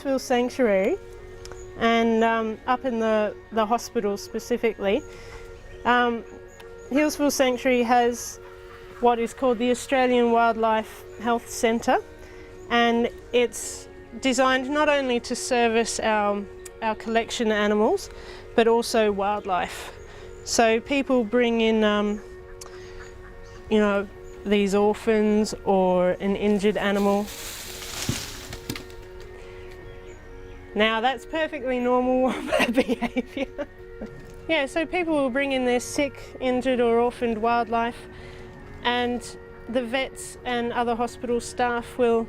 Healesville Sanctuary, and up in the hospital specifically, Healesville Sanctuary has what is called the Australian Wildlife Health Centre, and it's designed not only to service our collection animals but also wildlife. So people bring in you know, these orphans or an injured animal. Now that's perfectly normal wombat behaviour. Yeah, so people will bring in their sick, injured or orphaned wildlife, and the vets and other hospital staff will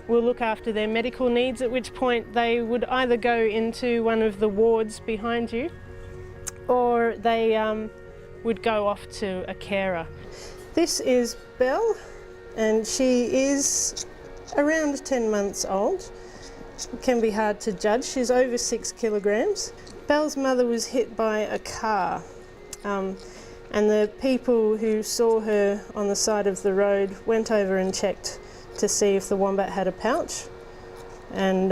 will look after their medical needs, at which point they would either go into one of the wards behind you, or they would go off to a carer. This is Belle, and she is around 10 months old. It can be hard to judge. She's over 6 kilograms. Belle's mother was hit by a car, and the people who saw her on the side of the road went over and checked to see if the wombat had a pouch, and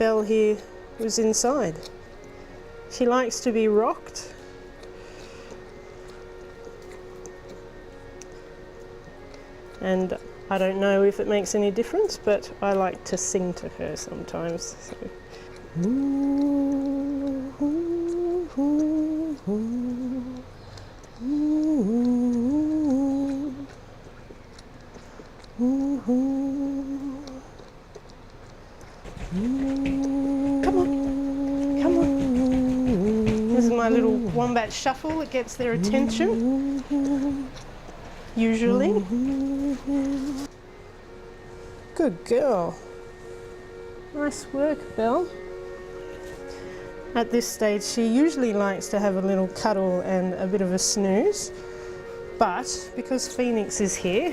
Belle here was inside. She likes to be rocked. And I don't know if it makes any difference, but I like to sing to her sometimes. So. Come on, come on. This is my little wombat shuffle. It gets their attention, usually. Good girl. Nice work, Belle. At this stage, she usually likes to have a little cuddle and a bit of a snooze, but because Phoenix is here,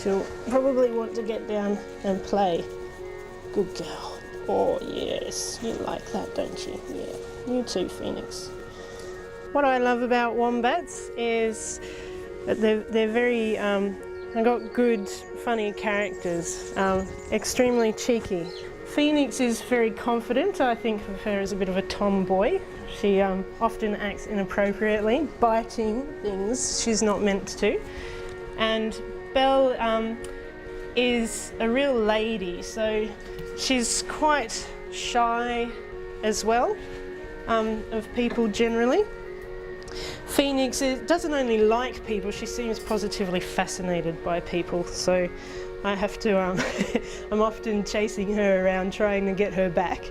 she'll probably want to get down and play. Good girl. Oh yes, you like that, don't you? Yeah, you too, Phoenix. What I love about wombats is that they're very, they've got good, funny characters, extremely cheeky. Phoenix is very confident. I think of her as a bit of a tomboy. She often acts inappropriately, biting things she's not meant to. And Belle is a real lady, so she's quite shy as well of people generally. Phoenix doesn't only like people, she seems positively fascinated by people, so I have to, I'm often chasing her around trying to get her back.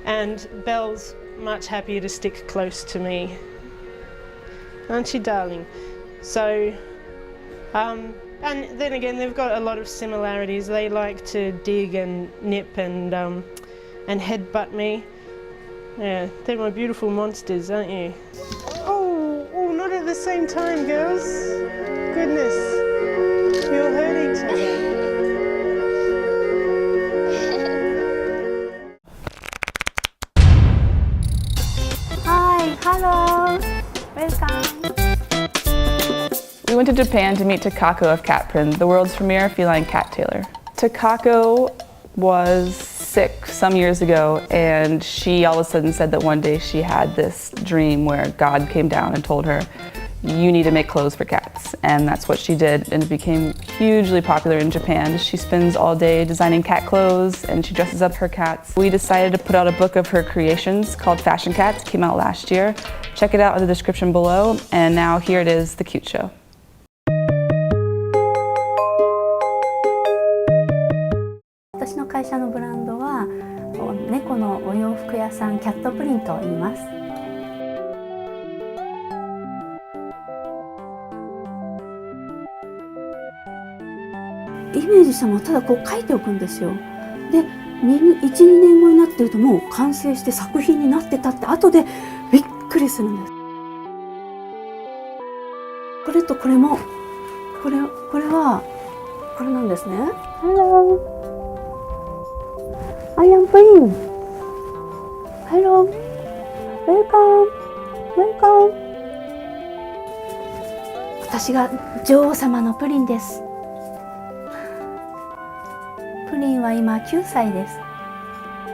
And Belle's much happier to stick close to me. Aren't you, darling? So, and then again, they've got a lot of similarities. They like to dig and nip and headbutt me. Yeah, they're my beautiful monsters, aren't you? Oh, not at the same time, girls. Goodness, you'll hurt each other. Hi, hello, welcome. We went to Japan to meet Takako of Cat Print, the world's premier feline cat tailor. Takako was sick some years ago, and she all of a sudden said that one day she had this dream where God came down and told her, you need to make clothes for cats. And that's what she did, and it became hugely popular in Japan. She spends all day designing cat clothes, and she dresses up her cats. We decided to put out a book of her creations called Fashion Cats. It came out last year. Check it out in the description below, and now here it is, The Cute Show.私の会社のブランドは猫のお洋服屋さんキャットプリントを言います。イメージしたのはただこう書いておくんですよ。で、1、2年後になってるともう完成して作品になってたって後でびっくりするんです。これとこれもこれなんですね。Hello. I am Prince. Hello. Welcome. Welcome. 私が女王様のプリンです。プリンンは今9歳です。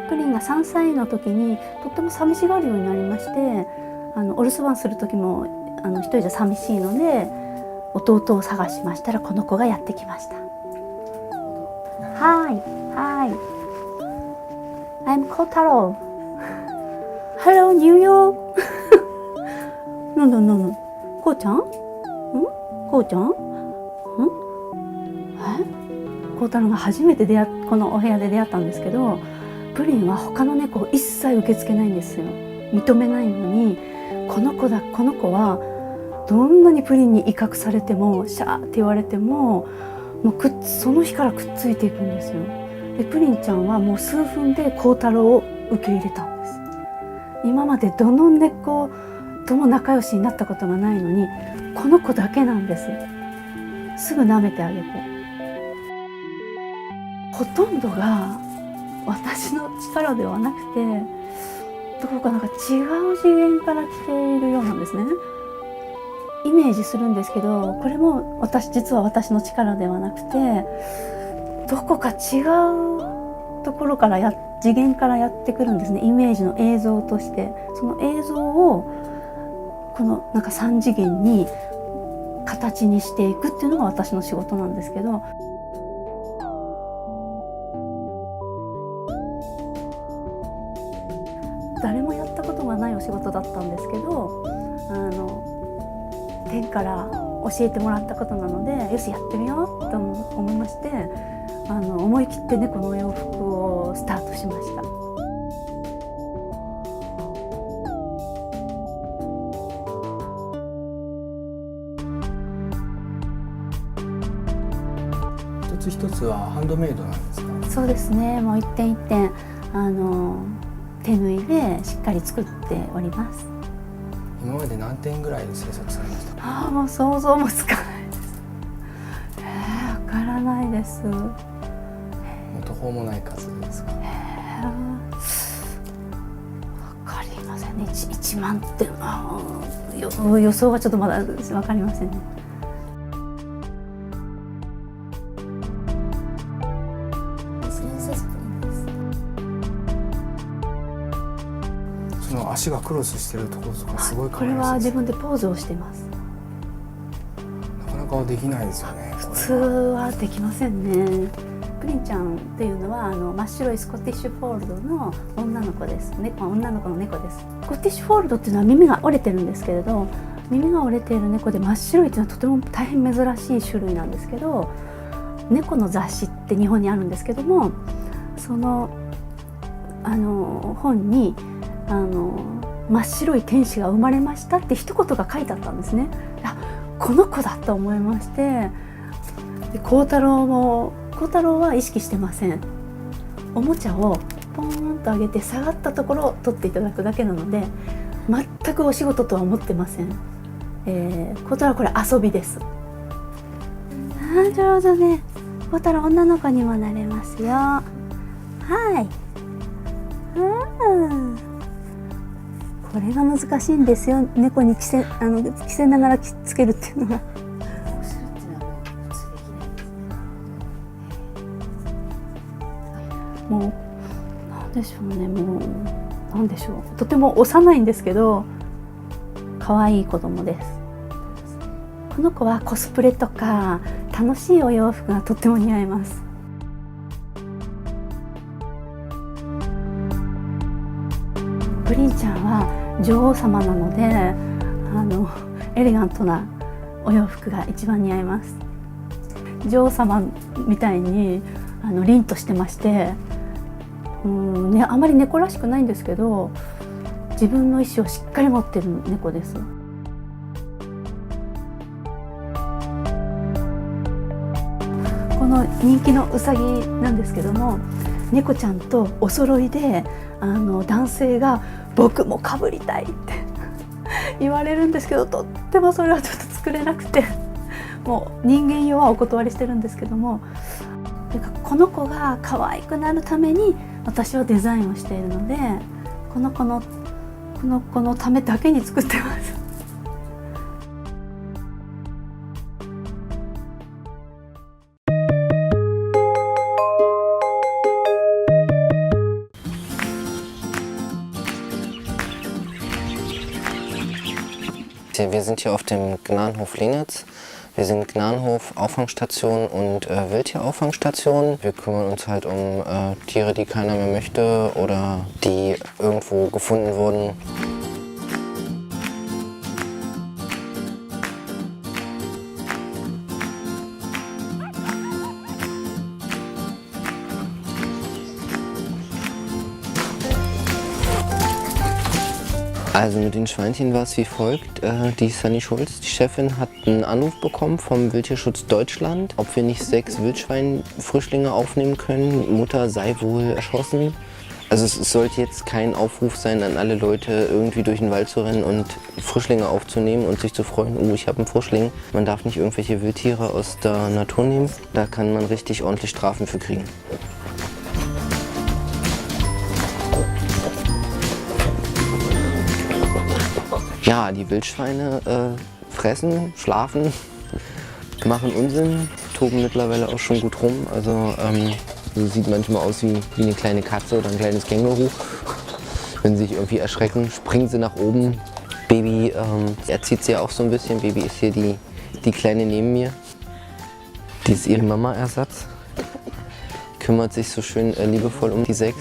プリンが3歳の時にとっても寂しがるようになりまして、お留守番する時も一人じゃ寂しいので弟を探しましたらこの子がやってきました。はいはい I'm コタロウ Hello New York なんだなんだこうちゃんこうちゃんコウタロウが初めてこのお部屋で出会ったんですけど、プリンは他の猫を一切受け付けないんですよ。認めないのにこの子はどんなにプリンに威嚇されてもシャーって言われてもその日からくっついていくんですよ。でプリンちゃんはもう数分でコウタロウを受け入れたんです。今までどの猫とも仲良しになったことがないのにこの子だけなんです。すぐ舐めてあげて、ほとんどが私の力ではなくてどこかなんか違う次元から来ているようなんですね。イメージするんですけど、これも実は私の力ではなくてどこか違うところから次元からやってくるんですね。イメージの映像として、その映像をこのなんか3次元に形にしていくっていうのが私の仕事なんですけど、誰もやったことがないお仕事だったんですけど、天から教えてもらったことなのでよしやってみようと思いまして、思い切って猫のお洋服をスタートしました。一つ一つはハンドメイドなんですか？そうですね、もう一点一点手縫いでしっかり作っております。今まで何点ぐらい制作されましたか？もう想像もつかないです。わからないです。もう途方もない数ですか？わかりませんね。1万点予想はちょっとまだわかりませんね。その足がクロスしてるところとかすごい可愛いですね。これは自分でポーズをしています。なかなかできないですよね。普通はできませんね。プリンちゃんっていうのは真っ白いスコティッシュフォールドの女の子です。女の子の猫です。スコティッシュフォールドっていうのは耳が折れてるんですけれど、耳が折れている猫で真っ白いっていうのはとても大変珍しい種類なんですけど、猫の雑誌って日本にあるんですけども、その本に真っ白い天使が生まれましたって一言が書いてあったんですね。この子だと思いまして、コウタロウは意識してません。おもちゃをポーンと上げて下がったところを取っていただくだけなので全くお仕事とは思ってません。コウタロウこれ遊びです。上手ね。コウタロウ女の子にもなれますよ。はい。これが難しいんですよ。猫に着せながらつけるっていうのが。もうなんでしょうね。もうなんでしょう。とても幼いんですけど可愛い子供です。この子はコスプレとか楽しいお洋服がとっても似合います。プリンちゃんは女王様なのでエレガントなお洋服が一番似合います。女王様みたいに凛としてまして、あまり猫らしくないんですけど自分の意志をしっかり持っている猫です。この人気のウサギなんですけども、猫ちゃんとお揃いで男性が僕もかぶりたいって言われるんですけど、とってもそれはちょっと作れなくて、もう人間用はお断りしてるんですけども、この子が可愛くなるために私はデザインをしているので、この子のためだけに作ってます。Wir sind hier auf dem Gnadenhof Lenitz. Wir sind Gnadenhof, Auffangstation und Wildtierauffangstation. Wir kümmern uns halt um Tiere, die keiner mehr möchte oder die irgendwo gefunden wurden. Also mit den Schweinchen war es wie folgt. Die Sunny Schulz, die Chefin, hat einen Anruf bekommen vom Wildtierschutz Deutschland, ob wir nicht 6 Wildschweinfrischlinge aufnehmen können. Mutter sei wohl erschossen. Also es sollte jetzt kein Aufruf sein an alle Leute, irgendwie durch den Wald zu rennen und Frischlinge aufzunehmen und sich zu freuen, oh, ich habe einen Frischling. Man darf nicht irgendwelche Wildtiere aus der Natur nehmen. Da kann man richtig ordentlich Strafen für kriegen. Ja, die Wildschweine fressen, schlafen, machen Unsinn, toben mittlerweile auch schon gut rum. Also sieht manchmal aus wie eine kleine Katze oder ein kleines Känguru. Wenn sie sich irgendwie erschrecken, springen sie nach oben. Baby erzieht sie ja auch so ein bisschen. Baby ist hier die Kleine neben mir. Die ist ihr Mama-Ersatz. Kümmert sich so schön liebevoll um die 6.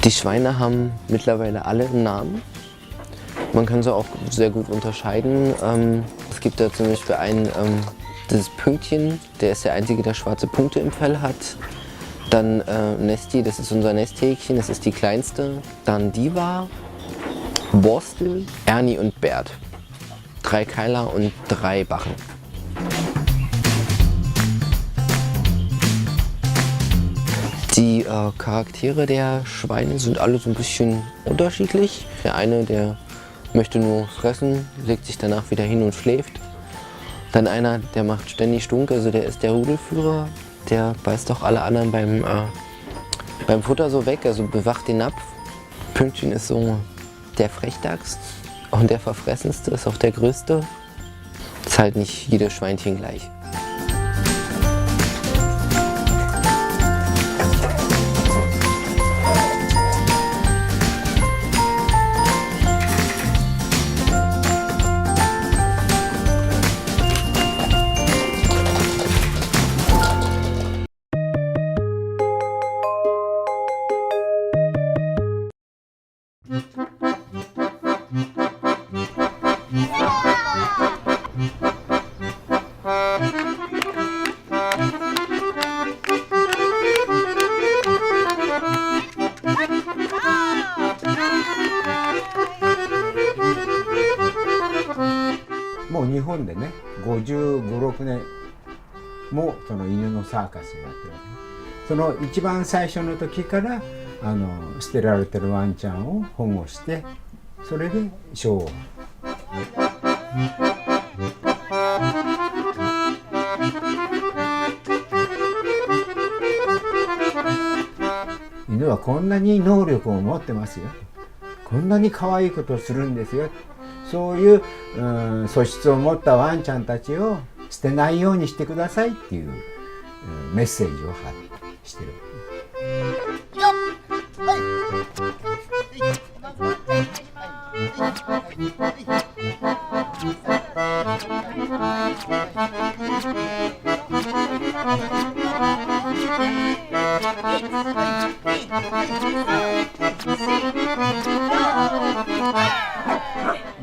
Die Schweine haben mittlerweile alle einen Namen. Man kann sie auch sehr gut unterscheiden. Es gibt da zum Beispiel einen, das Pünktchen, der ist der einzige, der schwarze Punkte im Fell hat. Dann Nesti, das ist unser Nesthäkchen, das ist die kleinste. Dann Diva, Borstel, Ernie und Bert. 3 Keiler und 3 Bachen. Die Charaktere der Schweine sind alle so ein bisschen unterschiedlich. Der eine, der möchte nur fressen, legt sich danach wieder hin und schläft. Dann einer, der macht ständig Stunk, also der ist der Rudelführer. Der beißt auch alle anderen beim Futter so weg, also bewacht den Napf. Pünktchen ist so der Frechdachs und der verfressenste, ist auch der größte. Ist halt nicht jedes Schweinchen gleich.もう日本でね55、6年もその犬のサーカスをやってるわけね。その一番最初の時から捨てられてるワンちゃんを保護してそれでショーを。犬はこんなに能力を持ってますよ。こんなに可愛いことをするんですよ。そういう素質を持ったワンちゃんたちを捨てないようにしてくださいっていうメッセージを発してる。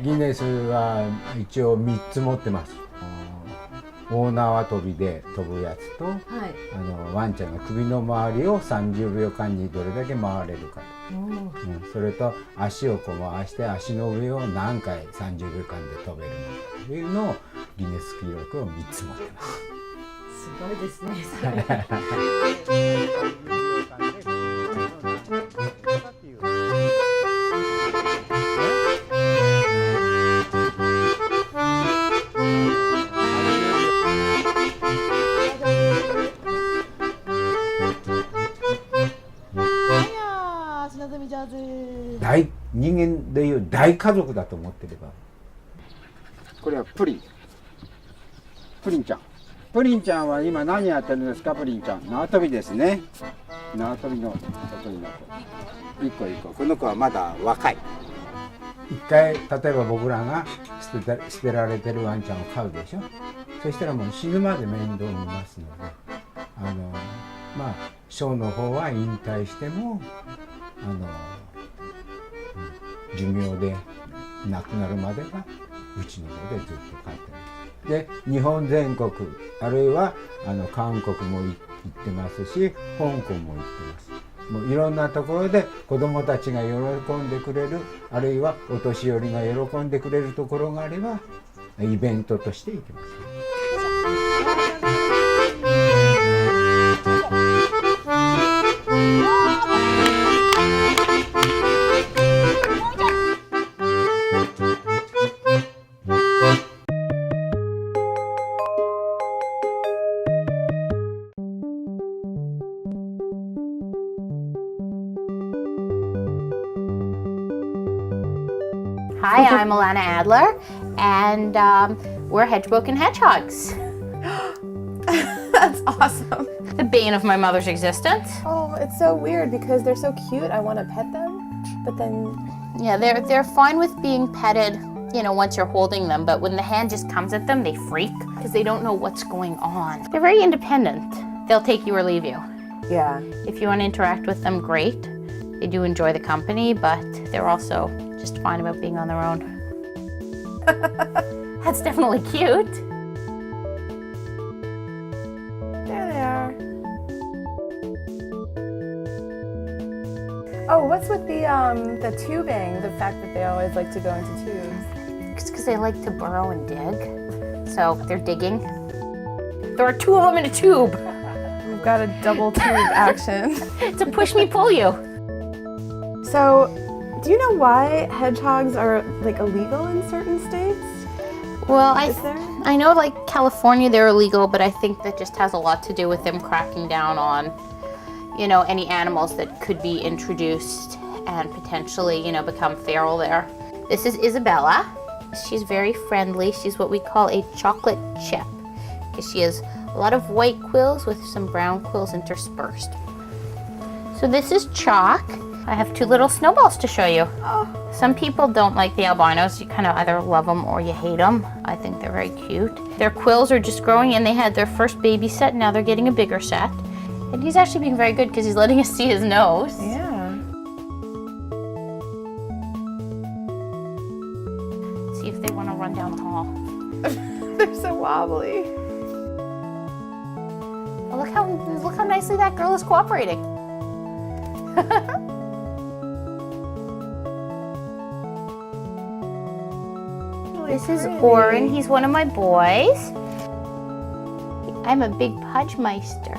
ギネスは一応3つ持ってます。大縄跳びで飛ぶやつと、はい、ワンちゃんの首の周りを30秒間にどれだけ回れるかと、それと足をこう回して足の上を何回30秒間で飛べるのかというのをギネス記録を3つ持ってます。すごいですねそれ人間でいう大家族だと思ってればこれはプリン。プリンちゃん。プリンちゃんは今何やってるんですか、プリンちゃん。縄跳びですね。縄跳びの得意な子。一個一個。この子はまだ若い。一回、例えば僕らが捨てられてるワンちゃんを飼うでしょ。そしたらもう死ぬまで面倒見ますので、まあ、ショーの方は引退しても、寿命で亡くなるまではうちの方でずっと飼ってます。で、日本全国、あるいは韓国も行ってますし、香港も行ってます。もういろんなところで子どもたちが喜んでくれる、あるいはお年寄りが喜んでくれるところがあれば、イベントとして行きます。Hi, I'm Alana Adler, and we're hedgehog and hedgehogs. That's awesome. The bane of my mother's existence. Oh, it's so weird because they're so cute. I want to pet them, but then... Yeah, they're fine with being petted, you know, once you're holding them, but when the hand just comes at them, they freak because they don't know what's going on. They're very independent. They'll take you or leave you. Yeah. If you want to interact with them, great. They do enjoy the company, but they're also just fine about being on their own. That's definitely cute. There they are. Oh, what's with the tubing? The fact that they always like to go into tubes. It's because they like to burrow and dig. So they're digging. There are two of them in a tube. We've got a double tube action. It's a push me, pull you. So, do you know why hedgehogs are like illegal in certain states? Well, I know like California they're illegal, but I think that just has a lot to do with them cracking down on, you know, any animals that could be introduced and potentially, you know, become feral there. This is Isabella. She's very friendly. She's what we call a chocolate chip because she has a lot of white quills with some brown quills interspersed. So this is Chalk. I have two little snowballs to show you. Oh. Some people don't like the albinos. You kind of either love them or you hate them. I think they're very cute. Their quills are just growing and they had their first baby set. Now they're getting a bigger set. And he's actually being very good because he's letting us see his nose. Yeah. See if they want to run down the hall. They're so wobbly. Oh, look how nicely that girl is cooperating. This is Oren. He's one of my boys. I'm a big Pudgemeister.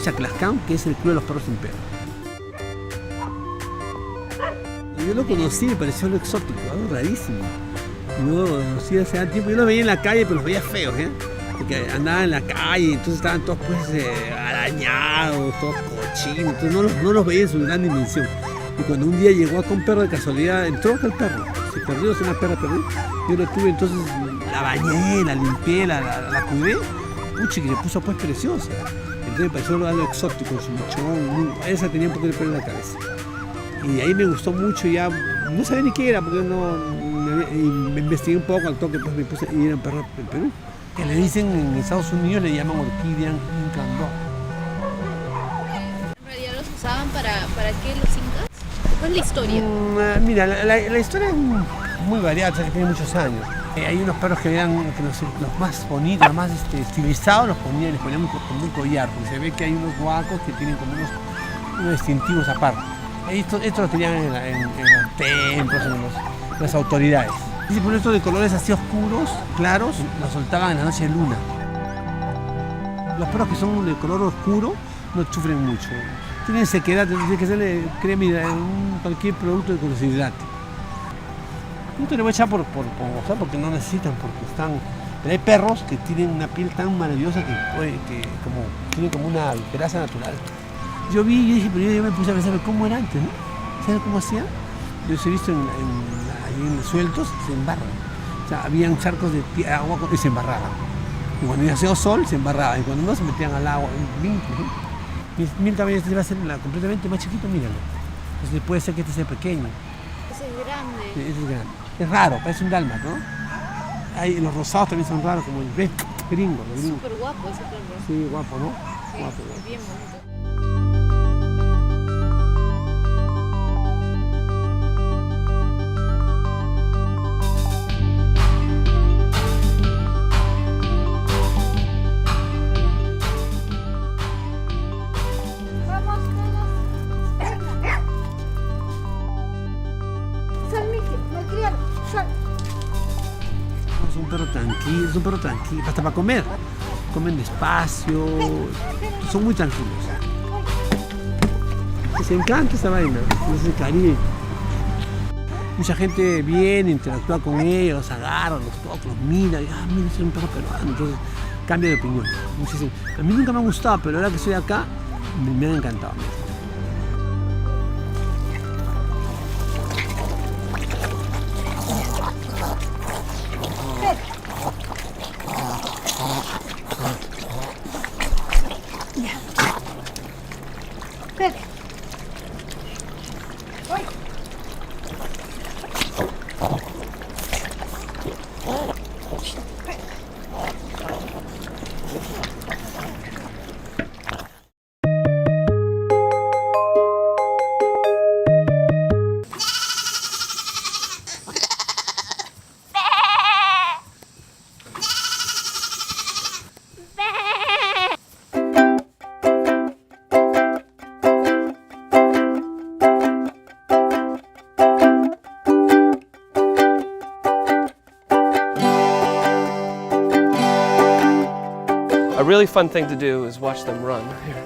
Chaclascán, que es el club de los perros sin pelo. Yo lo conocí, me pareció algo exótico, algo rarísimo. Yo lo conocí hace tiempo, yo los veía en la calle, pero los veía feos, ¿eh? Porque andaban en la calle, entonces estaban todos pues arañados, todos cochinos, entonces no los veía en su gran dimensión. Y cuando un día llegó acá un perro de casualidad, entró acá el perro, se perdió, se una perra perdió. Yo lo tuve, entonces la bañé, la limpié, la cuidé, puchi, que se puso pues preciosa. Entonces me pareció algo exótico, su mechón, esa tenía un poco de pelo en la cabeza. Y ahí me gustó mucho, ya no sabía ni qué era, porque me investigué un poco al toque, pues me puse, y era un perro de Perú. Que le dicen en Estados Unidos, le llaman orquídea incandó. ¿En realidad los usaban para qué los incas? ¿Cuál es la historia? Mira, la historia es muy variada, o sea, que tiene muchos años. Hay unos perros que eran los más bonitos, los más estilizados, les ponían como un collar, porque se ve que hay unos guacos que tienen como unos distintivos aparte. Estos los tenían en los templos, en las autoridades. Y por esto de colores así oscuros, claros, los soltaban en la noche de luna. Los perros que son de color oscuro no sufren mucho. Tienen sequedad, tienen que hacerle crema cualquier producto que los hidrate. No te lo voy a echar porque no necesitan, porque están. Pero hay perros que tienen una piel tan maravillosa que tienen como una grasa natural. Yo vi y dije, pero yo me puse a pensar cómo era antes, ¿no? ¿Sabes cómo hacían? Yo los he visto ahí en sueltos, se embarran. O sea, habían charcos de agua y se embarraban. Y cuando hacía sol, se embarraban. Y cuando no, se metían al agua. Mi cabello este va a ser completamente más chiquito, míralo. Entonces puede ser que este sea pequeño. Ese es grande. Sí, ese es grande. Es raro, parece un dálmata, ¿no? Los rosados también son raros, como el gringo. Súper guapo ese perro. Sí, guapo, ¿no? Sí, guapo. bien bonito. Es un perro tranquilo, hasta para comer. Comen despacio, son muy tranquilos. Les encanta esta vaina, es el Caribe. Mucha gente viene, interactúa con ellos, los agarra, los toca, los mira, y mira, es un perro peruano. Entonces cambia de opinión. Muchísimo. A mí nunca me ha gustado, pero ahora que estoy acá, me han encantado. A really fun thing to do is watch them run. Here.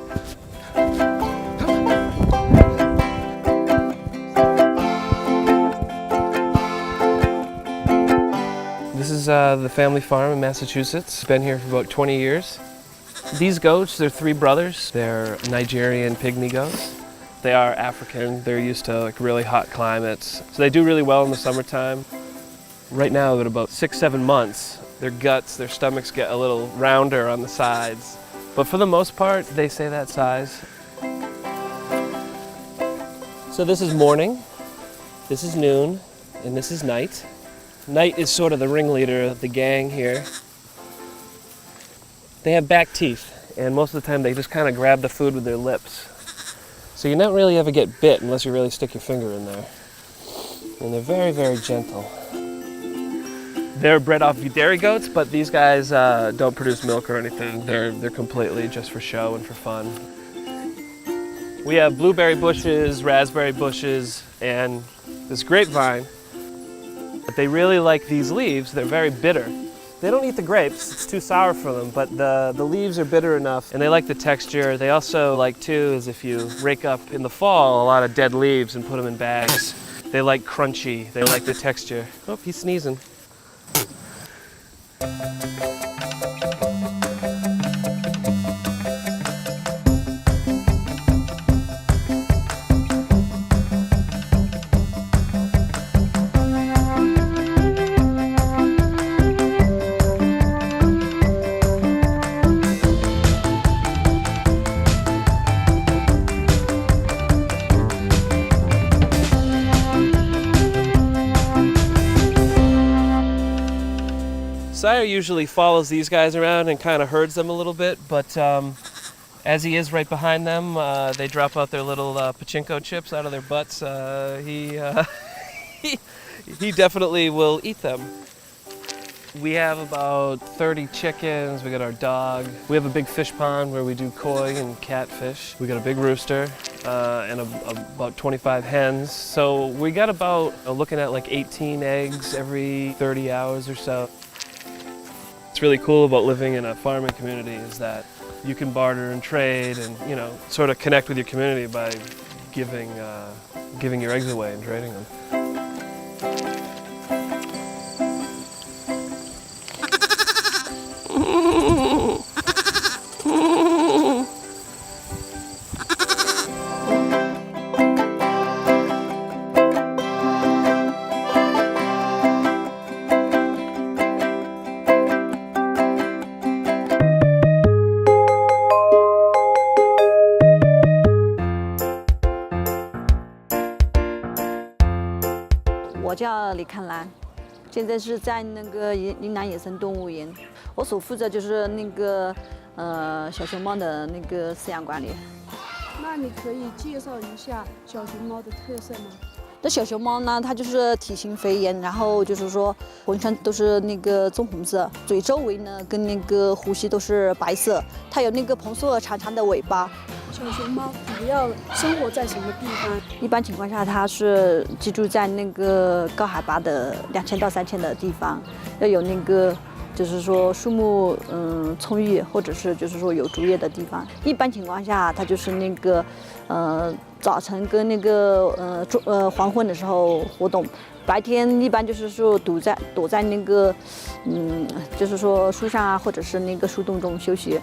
This is the family farm in Massachusetts. Been here for about 20 years. These goats, they're three brothers. They're Nigerian pygmy goats. They are African. They're used to really hot climates. So they do really well in the summertime. Right now, at about 6-7 months, their guts, their stomachs get a little rounder on the sides. But for the most part, they stay that size. So this is morning, this is noon, and this is night. Night is sort of the ringleader of the gang here. They have back teeth, and most of the time they just kind of grab the food with their lips. So you don't really ever get bit unless you really stick your finger in there. And they're very, very gentle. They're bred off dairy goats, but these guys don't produce milk or anything. They're completely just for show and for fun. We have blueberry bushes, raspberry bushes, and this grapevine. But they really like these leaves. They're very bitter. They don't eat the grapes, it's too sour for them, but the leaves are bitter enough, and they like the texture. They also like, too, is if you rake up in the fall a lot of dead leaves and put them in bags. They like crunchy, they like the texture. Oh, he's sneezing. Sire usually follows these guys around and kind of herds them a little bit, but as he is right behind them, they drop out their little pachinko chips out of their butts. He definitely will eat them. We have about 30 chickens, we got our dog. We have a big fish pond where we do koi and catfish. We got a big rooster and about 25 hens. So we got about, looking at like 18 eggs every 30 hours or so. What's really cool about living in a farming community is that you can barter and trade and, you know, sort of connect with your community by giving your eggs away and trading them.我叫李看兰，现在是在那个云南野生动物园，我所负责就是那个小熊猫的那个饲养管理。那你可以介绍一下小熊猫的特色吗？这小熊猫呢，它就是体型肥圆，然后就是说浑身都是那个棕红色，嘴周围呢跟那个呼吸都是白色，它有那个蓬松而长长的尾巴。小熊猫主要生活在什么地方？一般情况下，它是居住在那个高海拔的2000到3000的地方，要有那个就是说树木充裕，或者是就是说有竹叶的地方。一般情况下，它就是那个早晨跟那个黄昏的时候活动，白天一般就是说躲在那个就是说树上啊，或者是那个树洞中休息。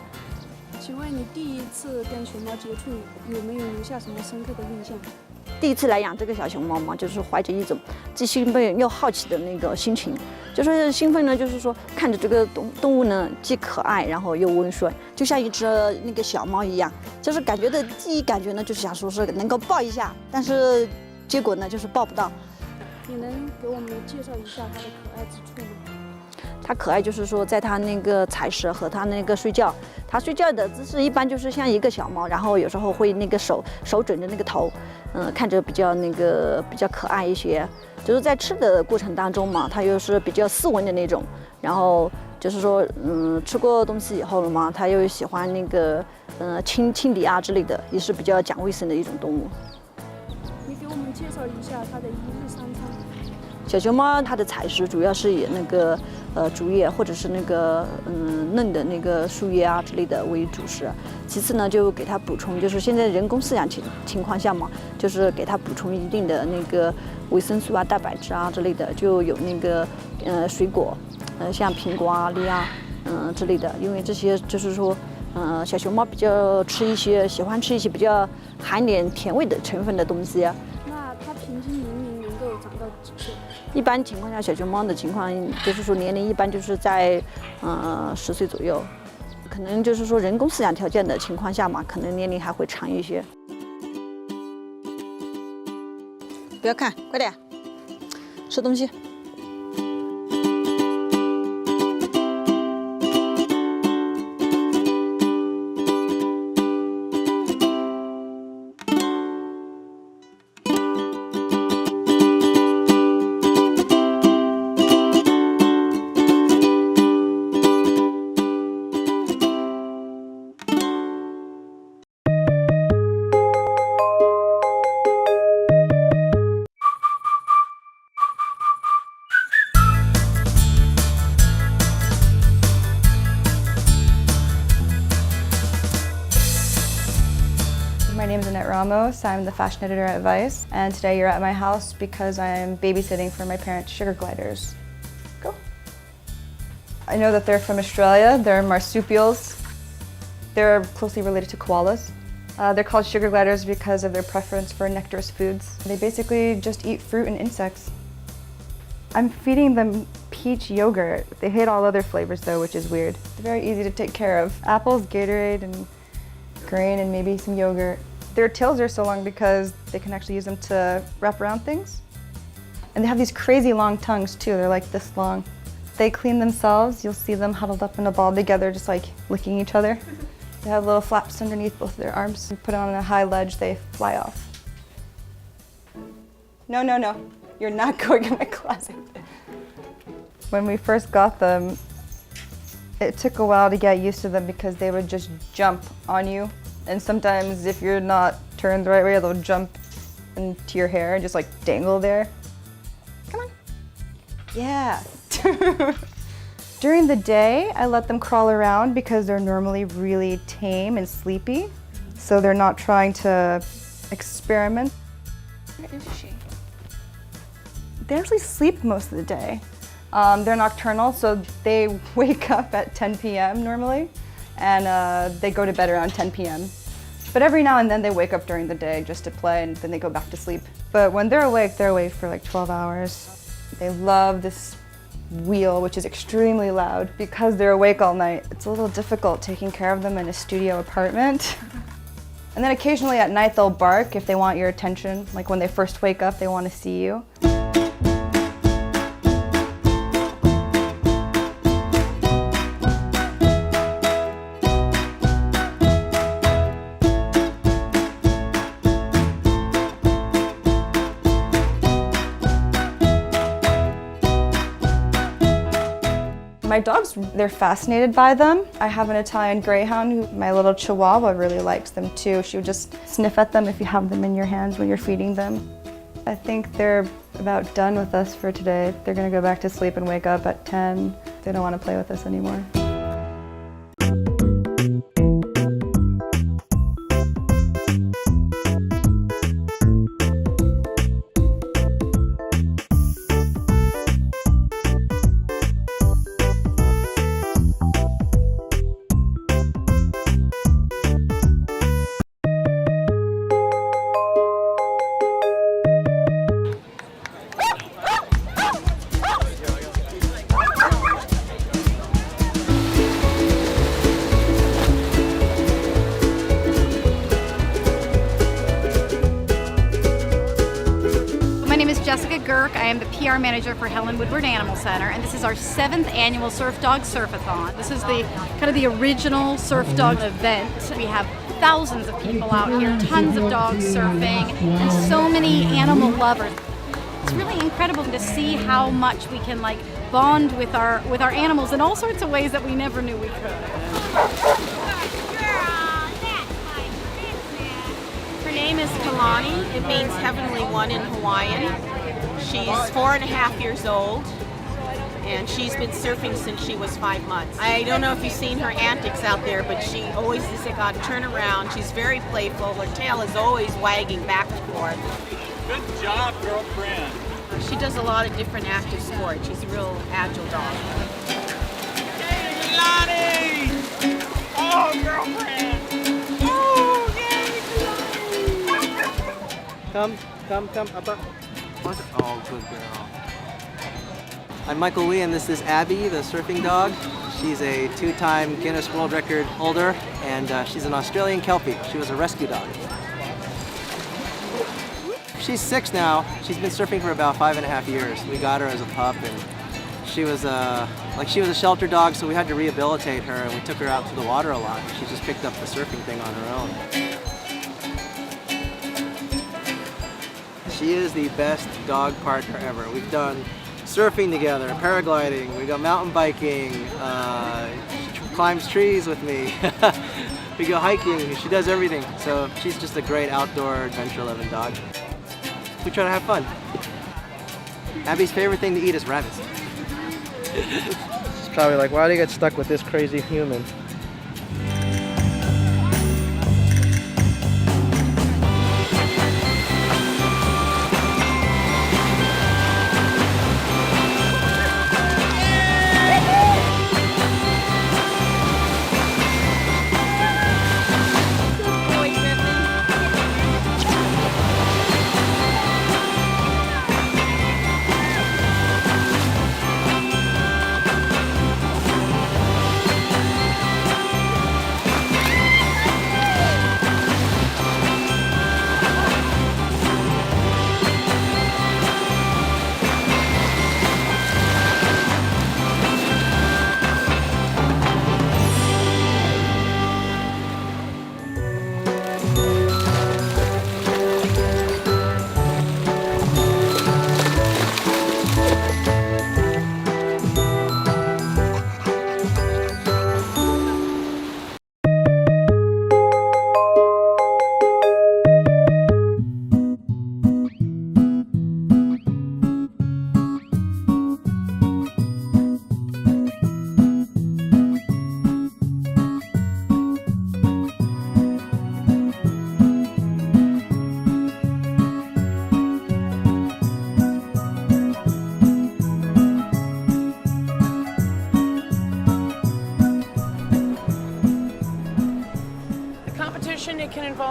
请问你第一次跟熊猫接触，有没有留下什么深刻的印象？第一次来养这个小熊猫嘛，就是怀着一种既兴奋又好奇的那个心情。就是兴奋呢，就是说看着这个动物呢，既可爱，然后又温顺，就像一只那个小猫一样。就是感觉的第一感觉呢，就是想说是能够抱一下，但是结果呢，就是抱不到。你能给我们介绍一下它的可爱之处吗？它可爱就是说，在它那个采食和它那个睡觉，它睡觉的姿势一般就是像一个小猫，然后有时候会那个手枕着那个头，看着比较可爱一些。就是在吃的过程当中嘛，它又是比较斯文的那种，然后就是说吃过东西以后了嘛，它又喜欢那个清理啊之类的，也是比较讲卫生的一种动物。你给我们介绍一下它的一日三餐。小熊猫它的采食主要是以那个竹叶或者是那个嫩的那个树叶啊之类的为主食，其次呢就给它补充，就是现在人工饲养情况下嘛，就是给它补充一定的那个维生素啊、蛋白质啊之类的，就有那个水果，像苹果啊、梨啊，之类的，因为这些就是说小熊猫比较喜欢吃一些比较含点甜味的成分的东西。那它平均年龄能够长到几岁？一般情况下，小熊猫的情况就是说年龄一般就是在10岁左右，可能就是说人工饲养条件的情况下嘛，可能年龄还会长一些。不要看，快点，吃东西。My name is Annette Ramos. I'm the fashion editor at Vice, and today you're at my house because I'm babysitting for my parents' sugar gliders. Go. I know that they're from Australia. They're marsupials. They're closely related to koalas. They're called sugar gliders because of their preference for nectarous foods. They basically just eat fruit and insects. I'm feeding them peach yogurt. They hate all other flavors though, which is weird. They're very easy to take care of. Apples, Gatorade, and grain, and maybe some yogurt. Their tails are so long because they can actually use them to wrap around things. And they have these crazy long tongues too. They're like this long. They clean themselves. You'll see them huddled up in a ball together, just like licking each other. They have little flaps underneath both of their arms. You put it on a high ledge, they fly off. No, no, no. You're not going in my closet. When we first got them, it took a while to get used to them because they would just jump on you. And sometimes if you're not turned the right way, they'll jump into your hair and just like dangle there. Come on. Yeah. During the day, I let them crawl around because they're normally really tame and sleepy. So they're not trying to experiment. Where is she? They actually sleep most of the day. They're nocturnal, so they wake up at 10 p.m. normally, and they go to bed around 10 p.m. But every now and then they wake up during the day just to play, and then they go back to sleep. But when they're awake for like 12 hours. They love this wheel, which is extremely loud. Because they're awake all night, it's a little difficult taking care of them in a studio apartment. And then occasionally at night they'll bark if they want your attention. Like when they first wake up, they want to see you. My dogs, they're fascinated by them. I have an Italian Greyhound who, my little Chihuahua, really likes them too. She would just sniff at them if you have them in your hands when you're feeding them. I think they're about done with us for today. They're gonna go back to sleep and wake up at 10. They don't want to play with us anymore. I am the PR manager for Helen Woodward Animal Center, and this is our 7th annual Surf Dog Surfathon. This is the kind of the original surf dog event. We have thousands of people out here, tons of dogs surfing, and so many animal lovers. It's really incredible to see how much we can like bond with our animals in all sorts of ways that we never knew we could. Her name is Kalani. It means Heavenly One in Hawaiian. She's 4.5 years old, and she's been surfing since she was 5 months. I don't know if you've seen her antics out there, but she always is got to turn around. She's very playful. Her tail is always wagging back and forth. Good job, girlfriend. She does a lot of different active sports. She's a real agile dog. Hey, Lottie! Oh, girlfriend! Oh, yay! Come, up. Oh, good girl. I'm Michael Lee, and this is Abby, the surfing dog. She's a 2-time Guinness World Record holder, and she's an Australian Kelpie. She was a rescue dog. She's 6 now. She's been surfing for about 5.5 years. We got her as a pup, and she was a shelter dog, so we had to rehabilitate her, and we took her out to the water a lot. She just picked up the surfing thing on her own. She is the best dog partner ever. We've done surfing together, paragliding, we go mountain biking, she climbs trees with me, we go hiking, she does everything. So she's just a great outdoor, adventure-loving dog. We try to have fun. Abby's favorite thing to eat is rabbits. She's probably like, why do you get stuck with this crazy human?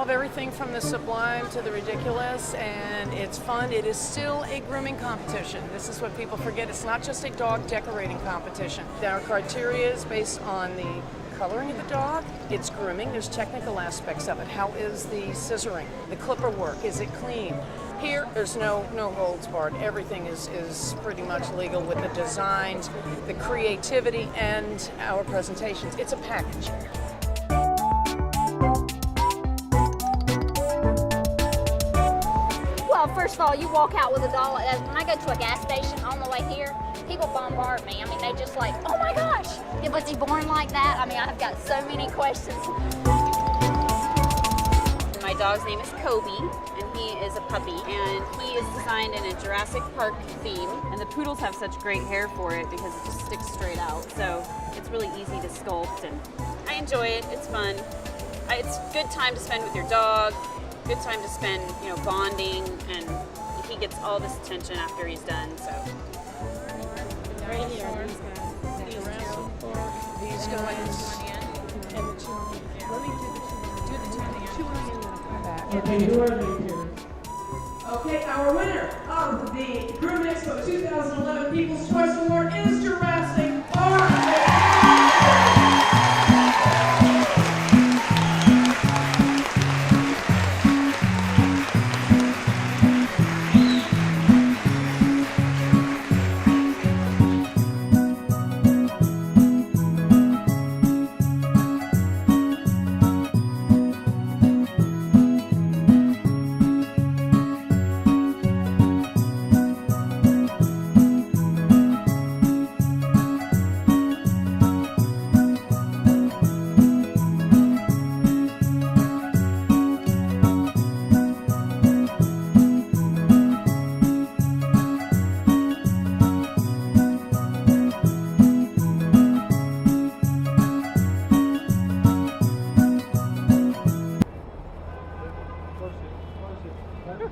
involve everything from the sublime to the ridiculous, and it's fun. It is still a grooming competition. This is what people forget. It's not just a dog decorating competition. Our criteria is based on the coloring of the dog, it's grooming, there's technical aspects of it. How is the scissoring, the clipper work, is it clean? Here, there's no holds barred. Everything is pretty much legal with the designs, the creativity, and our presentations. It's a package. Well, first of all, you walk out with a dog like that. When I go to a gas station on the way here, people bombard me. I mean, they just like, oh my gosh, was he born like that? I mean, I've got so many questions. My dog's name is Kobe, and he is a puppy, and he is designed in a Jurassic Park theme, and the poodles have such great hair for it because it just sticks straight out, so it's really easy to sculpt, and I enjoy it. It's fun. It's a good time to spend with your dog, good time to spend, you know, bonding, and he gets all this attention after he's done, so. Right here, these guys. And the two. Let me do the two on the back. Okay, who are they here? Okay, our winner of the Groom Expo 2011 People's Choice Award is Jurassic Park.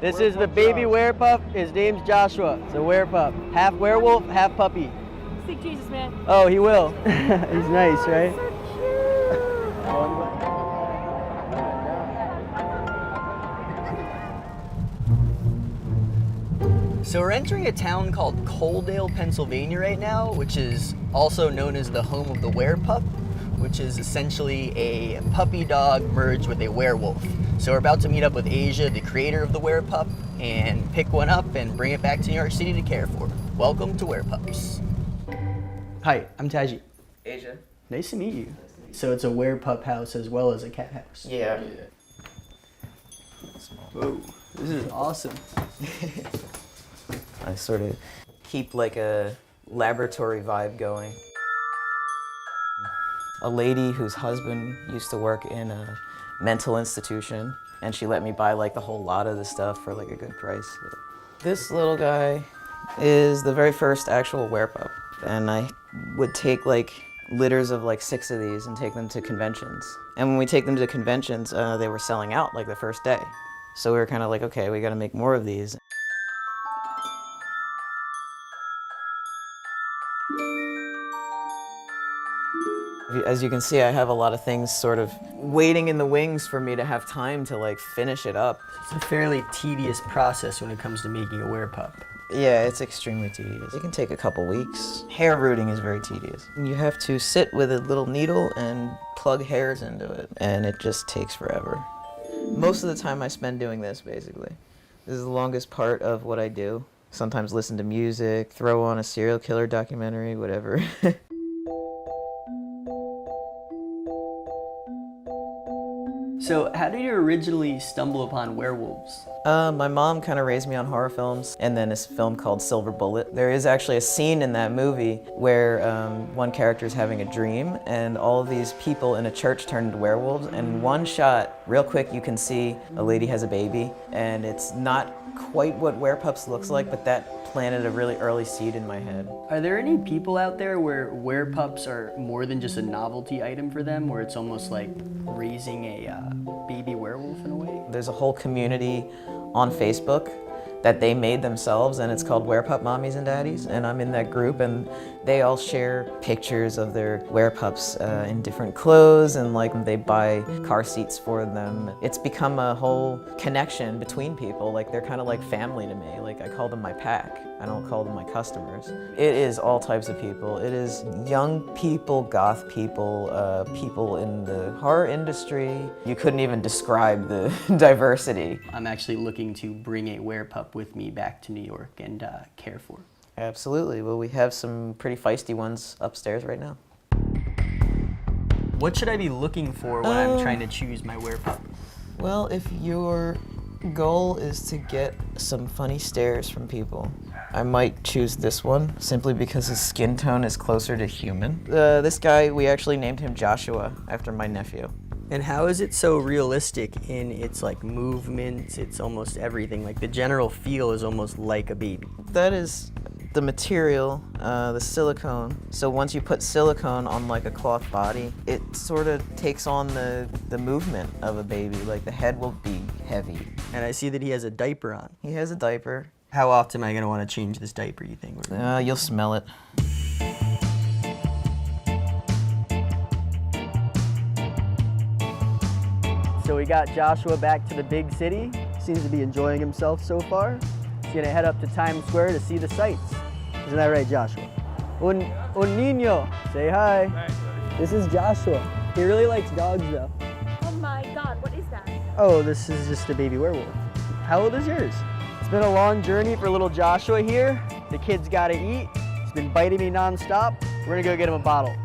This is the baby werepup. His name's Joshua. It's a werepup. Half werewolf, half puppy. Speak Jesus, man. Oh, he will. He's nice, right? So we're entering a town called Coaldale, Pennsylvania right now, which is also known as the home of the werepup, which is essentially a puppy dog merged with a werewolf. So we're about to meet up with Asia, the creator of the werepup, and pick one up and bring it back to New York City to care for. Welcome to Werepups. Hi, I'm Taji. Asia. Nice to meet you. So it's a werepup house as well as a cat house. Yeah. Whoa, this is awesome. I sort of keep like a laboratory vibe going. A lady whose husband used to work in a mental institution, and she let me buy like the whole lot of the stuff for like a good price. This little guy is the very first actual werepup, and I would take like litters of like 6 of these and take them to conventions. And when we take them to conventions, they were selling out like the first day. So we were kind of like, okay, we got to make more of these. As you can see, I have a lot of things sort of waiting in the wings for me to have time to like finish it up. It's a fairly tedious process when it comes to making a werepup. Yeah, it's extremely tedious. It can take a couple weeks. Hair rooting is very tedious. You have to sit with a little needle and plug hairs into it, and it just takes forever. Most of the time I spend doing this, basically. This is the longest part of what I do. Sometimes listen to music, throw on a serial killer documentary, whatever. So how did you originally stumble upon werewolves? My mom kind of raised me on horror films, and then this film called Silver Bullet. There is actually a scene in that movie where one character is having a dream, and all of these people in a church turn into werewolves, and in one shot, real quick, you can see a lady has a baby, and it's not quite what werepups looks like, but that planted a really early seed in my head. Are there any people out there where werepups are more than just a novelty item for them, where it's almost like raising a baby werewolf in a way? There's a whole community on Facebook that they made themselves, and it's called Werepup Mommies and Daddies, and I'm in that group, and they all share pictures of their werepups in different clothes, and like they buy car seats for them. It's become a whole connection between people. Like they're kind of like family to me. Like I call them my pack. I don't call them my customers. It is all types of people. It is young people, goth people, people in the horror industry. You couldn't even describe the diversity. I'm actually looking to bring a werepup with me back to New York and care for. Absolutely. Well, we have some pretty feisty ones upstairs right now. What should I be looking for when I'm trying to choose my werepup? Well, if your goal is to get some funny stares from people, I might choose this one simply because his skin tone is closer to human. This guy, we actually named him Joshua after my nephew. And how is it so realistic in its like movements, it's almost everything? Like the general feel is almost like a baby. That is the material, the silicone. So once you put silicone on like a cloth body, it sort of takes on the movement of a baby. Like the head will be heavy. And I see that he has a diaper on. He has a diaper. How often am I going to want to change this diaper, you think? You'll smell it. So we got Joshua back to the big city. Seems to be enjoying himself so far. He's gonna head up to Times Square to see the sights. Isn't that right, Joshua? Un niño, say hi. This is Joshua. He really likes dogs though. Oh my God, what is that? Oh, this is just a baby werewolf. How old is yours? It's been a long journey for little Joshua here. The kid's gotta eat. He's been biting me nonstop. We're gonna go get him a bottle.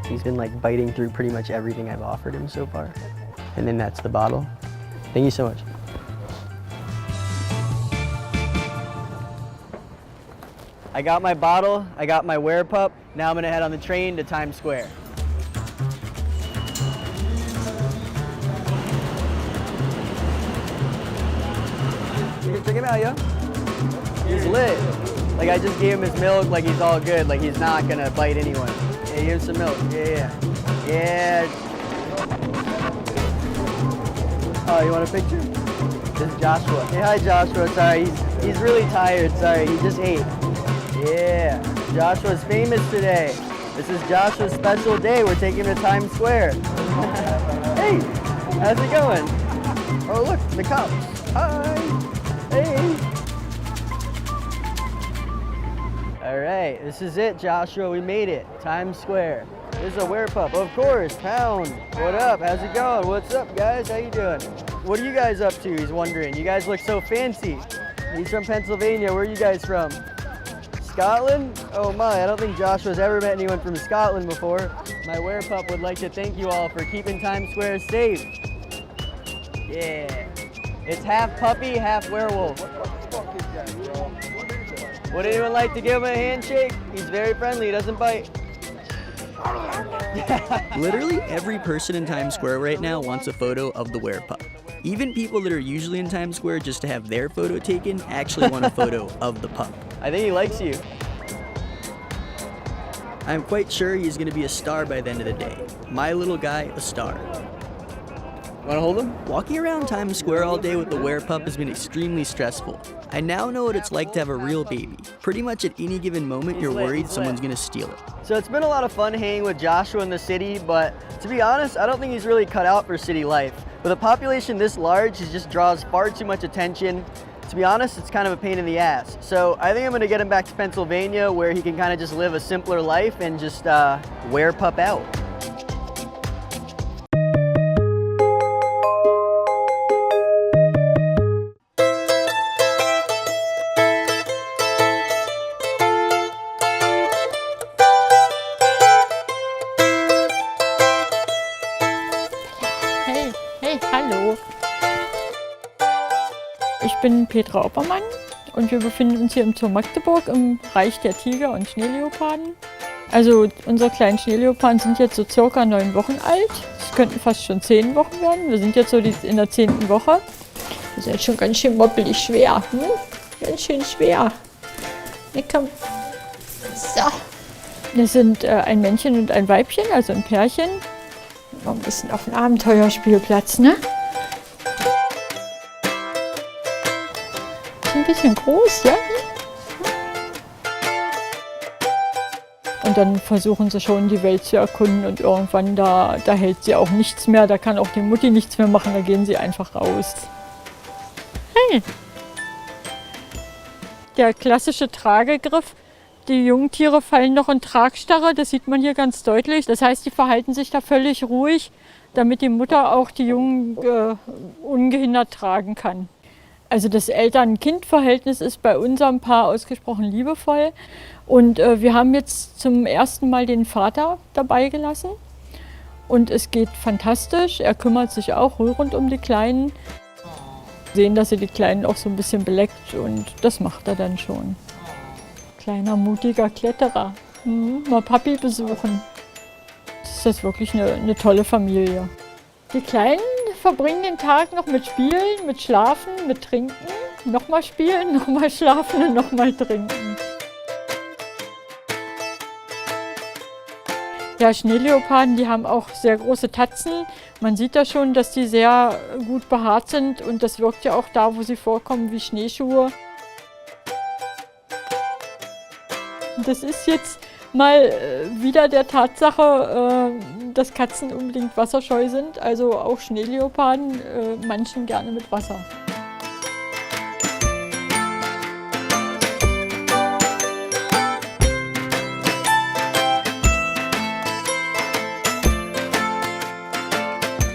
He's been like biting through pretty much everything I've offered him so far. And then that's the bottle. Thank you so much. I got my bottle, I got my werepup. Now I'm gonna head on the train to Times Square. Check him out, yo. He's lit. Like I just gave him his milk like he's all good, like he's not gonna bite anyone. Hey, here's some milk, yeah. Yeah. Oh, you want a picture? This is Joshua. Hey, hi Joshua, sorry, he's really tired, sorry, he just ate. Yeah, Joshua's famous today. This is Joshua's special day, we're taking him to Times Square. Hey, how's it going? Oh look, the cops. Hi, hey. All right, this is it, Joshua, we made it. Times Square. This is a werepup, of course, Pound. What up, how's it going? What's up, guys, how you doing? What are you guys up to, he's wondering. You guys look so fancy. He's from Pennsylvania, where are you guys from? Scotland? Oh my, I don't think Joshua's ever met anyone from Scotland before. My werepup would like to thank you all for keeping Times Square safe. Yeah. It's half puppy, half werewolf. Would anyone like to give him a handshake? He's very friendly, he doesn't bite. Literally every person in Times Square right now wants a photo of the werepup. Even people that are usually in Times Square just to have their photo taken actually want a photo of the pup. I think he likes you. I'm quite sure he's going to be a star by the end of the day. My little guy, a star. Want to hold him? Walking around Times Square all day with the werepup has been extremely stressful. I now know what it's like to have a real baby. Pretty much at any given moment, you're worried someone's gonna steal it. So it's been a lot of fun hanging with Joshua in the city, but to be honest, I don't think he's really cut out for city life. With a population this large, he just draws far too much attention. To be honest, it's kind of a pain in the ass. So I think I'm gonna get him back to Pennsylvania where he can kind of just live a simpler life and just werepup out. Hallo. Ich bin Petra Oppermann und wir befinden uns hier im Zoo Magdeburg im Reich der Tiger und Schneeleoparden. Also unsere kleinen Schneeleoparden sind jetzt so circa 9 Wochen alt. Es könnten fast schon 10 Wochen werden. Wir sind jetzt so in der 10. Woche. Wir sind jetzt schon ganz schön moppelig schwer. Ganz schön schwer. Na komm. So. Das sind ein Männchen und ein Weibchen, also ein Pärchen. Noch ein bisschen auf dem Abenteuerspielplatz, ne? ist ein bisschen groß, ja? Und dann versuchen sie schon, die Welt zu erkunden und irgendwann, da hält sie auch nichts mehr, da kann auch die Mutti nichts mehr machen, da gehen sie einfach raus. Hey! Der klassische Tragegriff, die Jungtiere fallen noch in Tragstarre, das sieht man hier ganz deutlich. Das heißt, die verhalten sich da völlig ruhig, damit die Mutter auch die Jungen ungehindert tragen kann. Also das Eltern-Kind-Verhältnis ist bei unserem Paar ausgesprochen liebevoll. Und wir haben jetzt zum ersten Mal den Vater dabei gelassen. Und es geht fantastisch. Er kümmert sich auch rührend um die Kleinen. Sehen, dass er die Kleinen auch so ein bisschen beleckt und das macht er dann schon. Kleiner, mutiger Kletterer. Mal Papi besuchen. Das ist wirklich eine tolle Familie. Die Kleinen verbringen den Tag noch mit Spielen, mit Schlafen, mit Trinken. Nochmal spielen, nochmal schlafen und nochmal trinken. Ja, Schneeleoparden, die haben auch sehr große Tatzen. Man sieht da schon, dass die sehr gut behaart sind und das wirkt ja auch da, wo sie vorkommen, wie Schneeschuhe. Das ist jetzt mal wieder der Tatsache, dass Katzen unbedingt wasserscheu sind, also auch Schneeleoparden, manchen gerne mit Wasser.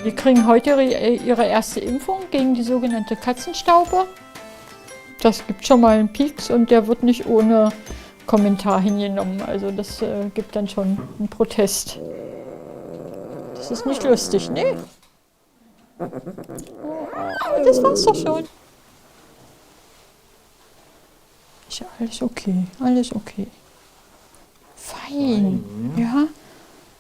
Die kriegen heute ihre erste Impfung gegen die sogenannte Katzenstaupe. Das gibt schon mal einen Pieks und der wird nicht ohne Kommentar hingenommen. Also das gibt dann schon einen Protest. Das ist nicht lustig, ne? Oh, das war's doch schon. Ist ja alles okay, alles okay. Fein, ja?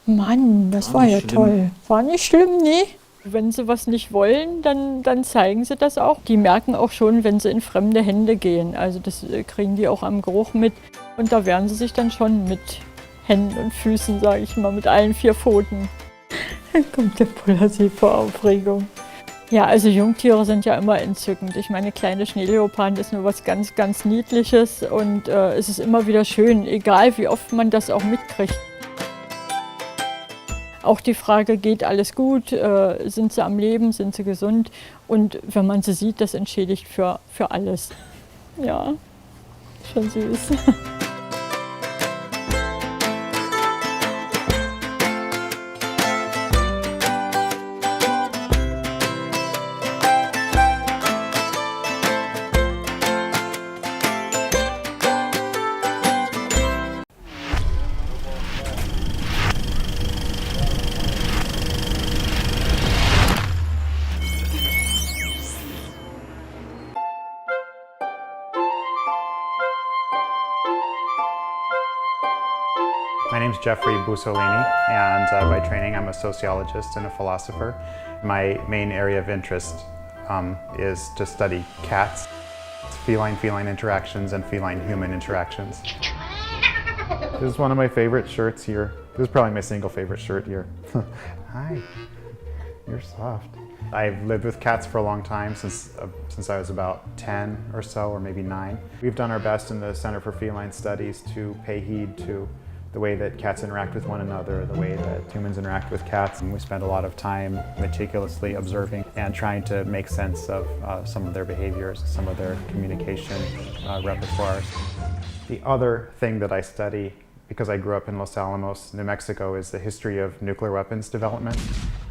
Mann, das war ja toll. War nicht schlimm, ne? Wenn sie was nicht wollen, dann zeigen sie das auch. Die merken auch schon, wenn sie in fremde Hände gehen. Also das kriegen die auch am Geruch mit. Und da wehren sie sich dann schon mit Händen und Füßen, sage ich mal, mit allen 4 Pfoten. Dann kommt der Pullersee vor Aufregung. Ja, also Jungtiere sind ja immer entzückend. Ich meine, kleine Schneeleoparden ist nur was ganz, ganz Niedliches. Und es ist immer wieder schön, egal wie oft man das auch mitkriegt. Auch die Frage, geht alles gut, sind sie am Leben, sind sie gesund? Und wenn man sie sieht, das entschädigt für alles. Ja, schon süß. My name's Jeffrey Bussolini, and by training I'm a sociologist and a philosopher. My main area of interest is to study cats, feline-feline interactions, and feline-human interactions. This is one of my favorite shirts here. This is probably my single favorite shirt here. Hi, you're soft. I've lived with cats for a long time, since I was about 10 or so, or maybe 9. We've done our best in the Center for Feline Studies to pay heed to the way that cats interact with one another, the way that humans interact with cats. And we spend a lot of time meticulously observing and trying to make sense of some of their behaviors, some of their communication repertoires. The other thing that I study, because I grew up in Los Alamos, New Mexico, is the history of nuclear weapons development.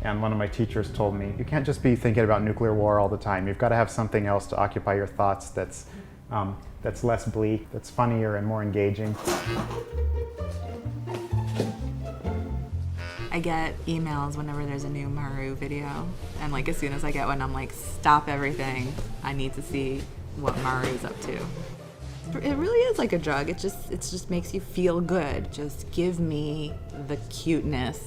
And one of my teachers told me, you can't just be thinking about nuclear war all the time. You've got to have something else to occupy your thoughts that's less bleak, that's funnier and more engaging. I get emails whenever there's a new Maru video, and like as soon as I get one, I'm like, stop everything. I need to see what Maru's up to. It really is like a drug. It just makes you feel good. Just give me the cuteness,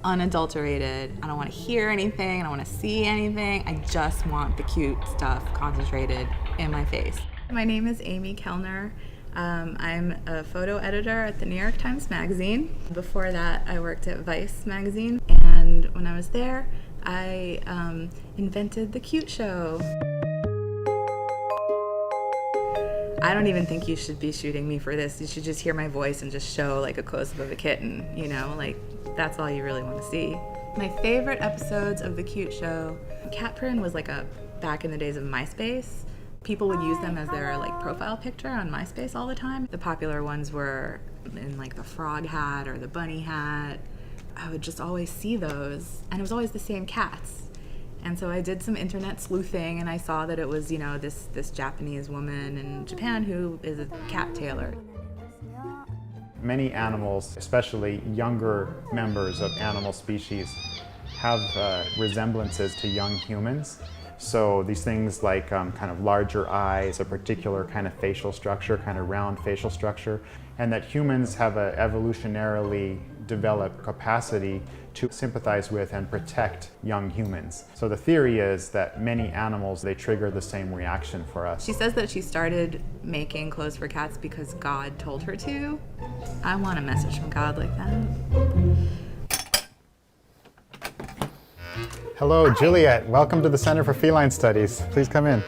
unadulterated. I don't want to hear anything. I don't want to see anything. I just want the cute stuff concentrated in my face. My name is Amy Kellner. I'm a photo editor at the New York Times Magazine. Before that, I worked at Vice Magazine, and when I was there, I invented the Cute Show. I don't even think you should be shooting me for this. You should just hear my voice and just show like a close-up of a kitten, you know? Like, that's all you really want to see. My favorite episodes of The Cute Show, cat print was like back in the days of MySpace. People would use them as their like profile picture on MySpace all the time. The popular ones were in like the frog hat or the bunny hat. I would just always see those, and it was always the same cats. And so I did some internet sleuthing, and I saw that it was, you know, this Japanese woman in Japan who is a cat tailor. Many animals, especially younger members of animal species, have resemblances to young humans. So these things like kind of larger eyes, a particular kind of facial structure, kind of round facial structure, and that humans have an evolutionarily developed capacity to sympathize with and protect young humans. So the theory is that many animals, they trigger the same reaction for us. She says that she started making clothes for cats because God told her to. I want a message from God like that. Hello, Juliet. Welcome to the Center for Feline Studies. Please come in.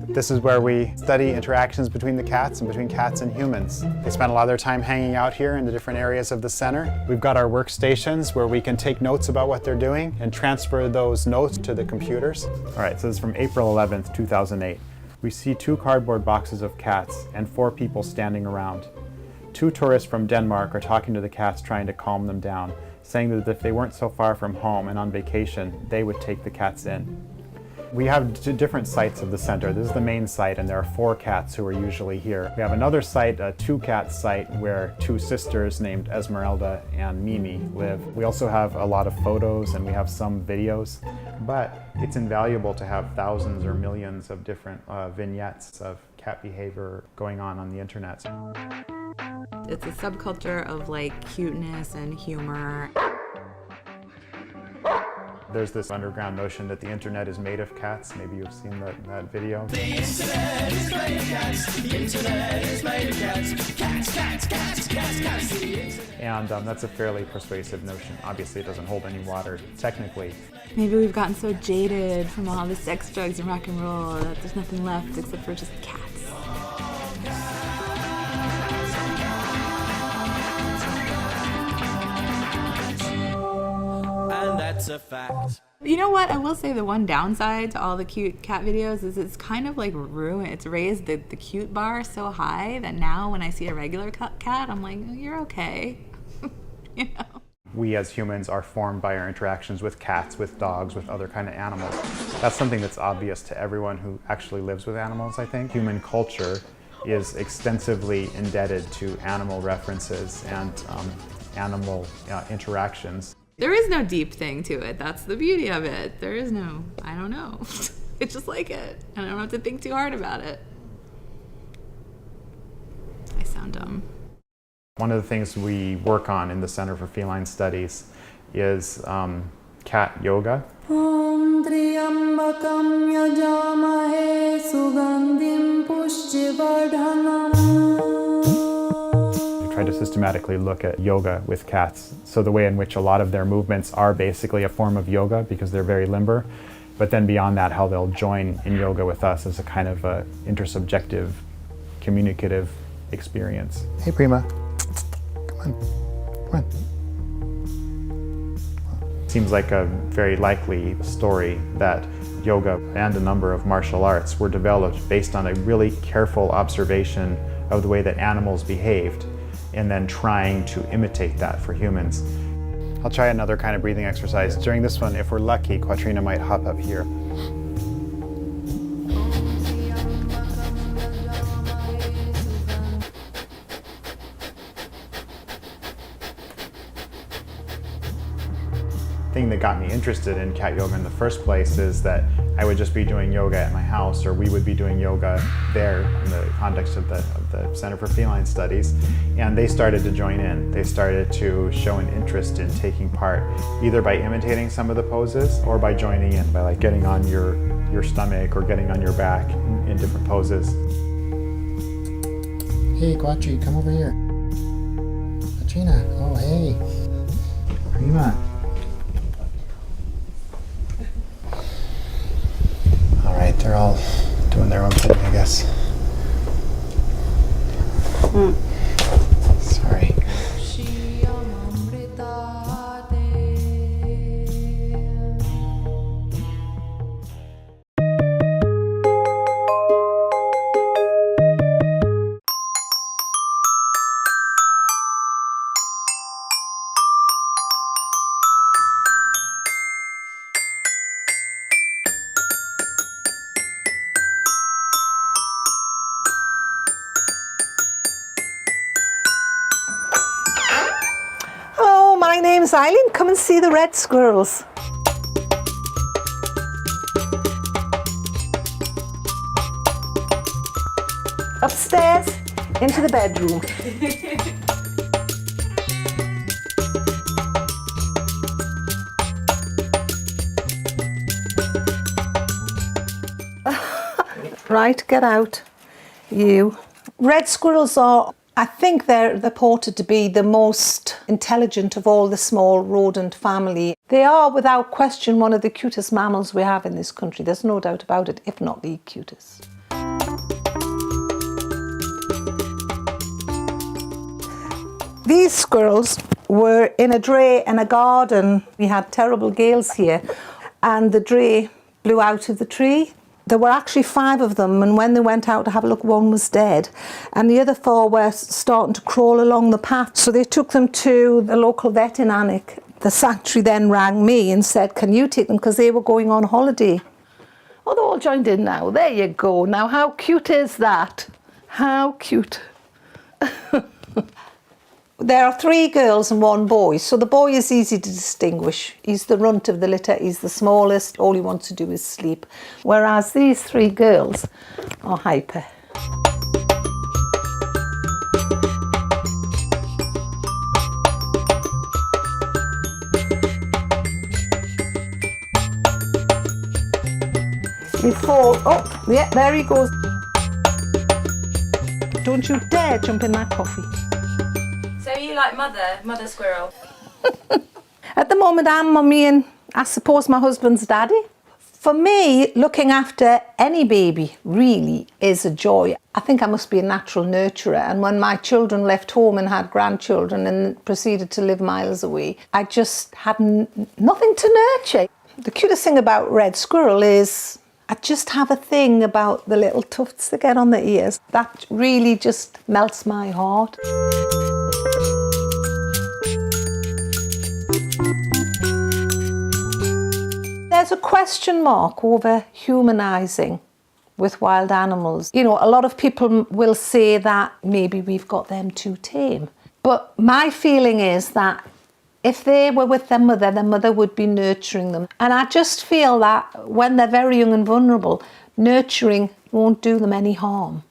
This is where we study interactions between the cats and between cats and humans. They spend a lot of their time hanging out here in the different areas of the center. We've got our workstations where we can take notes about what they're doing and transfer those notes to the computers. All right, so this is from April 11th, 2008. We see 2 cardboard boxes of cats and 4 people standing around. 2 tourists from Denmark are talking to the cats, trying to calm them down, saying that if they weren't so far from home and on vacation, they would take the cats in. We have 2 different sites of the center. This is the main site, and there are 4 cats who are usually here. We have another site, a 2-cat site, where 2 sisters named Esmeralda and Mimi live. We also have a lot of photos, and we have some videos, but it's invaluable to have thousands or millions of different vignettes of cat behavior going on the internet. It's a subculture of like cuteness and humor. There's this underground notion that the internet is made of cats. Maybe you've seen that video. The internet is made of cats. The internet is made of cats. Cats, cats, cats, cats, cats. And that's a fairly persuasive notion. Obviously, it doesn't hold any water technically. Maybe we've gotten so jaded from all the sex, drugs, and rock and roll that there's nothing left except for just cats. And that's a fact. You know what? I will say the one downside to all the cute cat videos is it's kind of like ruined. It's raised the cute bar so high that now when I see a regular cat, I'm like, oh, you're okay. You know? We as humans are formed by our interactions with cats, with dogs, with other kind of animals. That's something that's obvious to everyone who actually lives with animals, I think. Human culture is extensively indebted to animal references and animal interactions. There is no deep thing to it. That's the beauty of it. There is no, I don't know. It's just like it. And I don't have to think too hard about it. I sound dumb. One of the things we work on in the Center for Feline Studies is cat yoga. We try to systematically look at yoga with cats. So the way in which a lot of their movements are basically a form of yoga because they're very limber, but then beyond that, how they'll join in yoga with us as a kind of intersubjective, communicative experience. Hey, Prima. Come on. Seems like a very likely story that yoga and a number of martial arts were developed based on a really careful observation of the way that animals behaved and then trying to imitate that for humans. I'll try another kind of breathing exercise. During this one, if we're lucky, Quatrina might hop up here. The thing that got me interested in cat yoga in the first place is that I would just be doing yoga at my house, or we would be doing yoga there in the context of the Center for Feline Studies, and they started to join in. They started to show an interest in taking part, either by imitating some of the poses or by joining in, by like getting on your stomach or getting on your back in different poses. Hey, Quatri, come over here. Quatrina, oh hey. Prima. All right, they're all doing their own thing, I guess. Sorry. Hello, my name's Eileen. Come and see the red squirrels. Upstairs, into the bedroom. Right, get out. You. Red squirrels are, I think they're reported to be the most intelligent of all the small rodent family. They are, without question, one of the cutest mammals we have in this country. There's no doubt about it, if not the cutest. These squirrels were in a dray in a garden. We had terrible gales here, and the dray blew out of the tree. There were actually 5 of them, and when they went out to have a look, one was dead. And the other 4 were starting to crawl along the path. So they took them to the local vet in Alnwick. The sanctuary then rang me and said, can you take them? Because they were going on holiday. Oh, they're all joined in now. There you go. Now, how cute is that? How cute. There are 3 girls and 1 boy, so the boy is easy to distinguish. He's the runt of the litter, he's the smallest, all he wants to do is sleep. Whereas these 3 girls are hyper. You fall, oh, yeah, there he goes. Don't you dare jump in that coffee. So you like mother squirrel? At the moment, I'm mummy and I suppose my husband's daddy. For me, looking after any baby really is a joy. I think I must be a natural nurturer, and when my children left home and had grandchildren and proceeded to live miles away, I just had nothing to nurture. The cutest thing about red squirrel is I just have a thing about the little tufts that get on the ears. That really just melts my heart. There's a question mark over humanising with wild animals. You know, a lot of people will say that maybe we've got them too tame. But my feeling is that if they were with their mother would be nurturing them. And I just feel that when they're very young and vulnerable, nurturing won't do them any harm.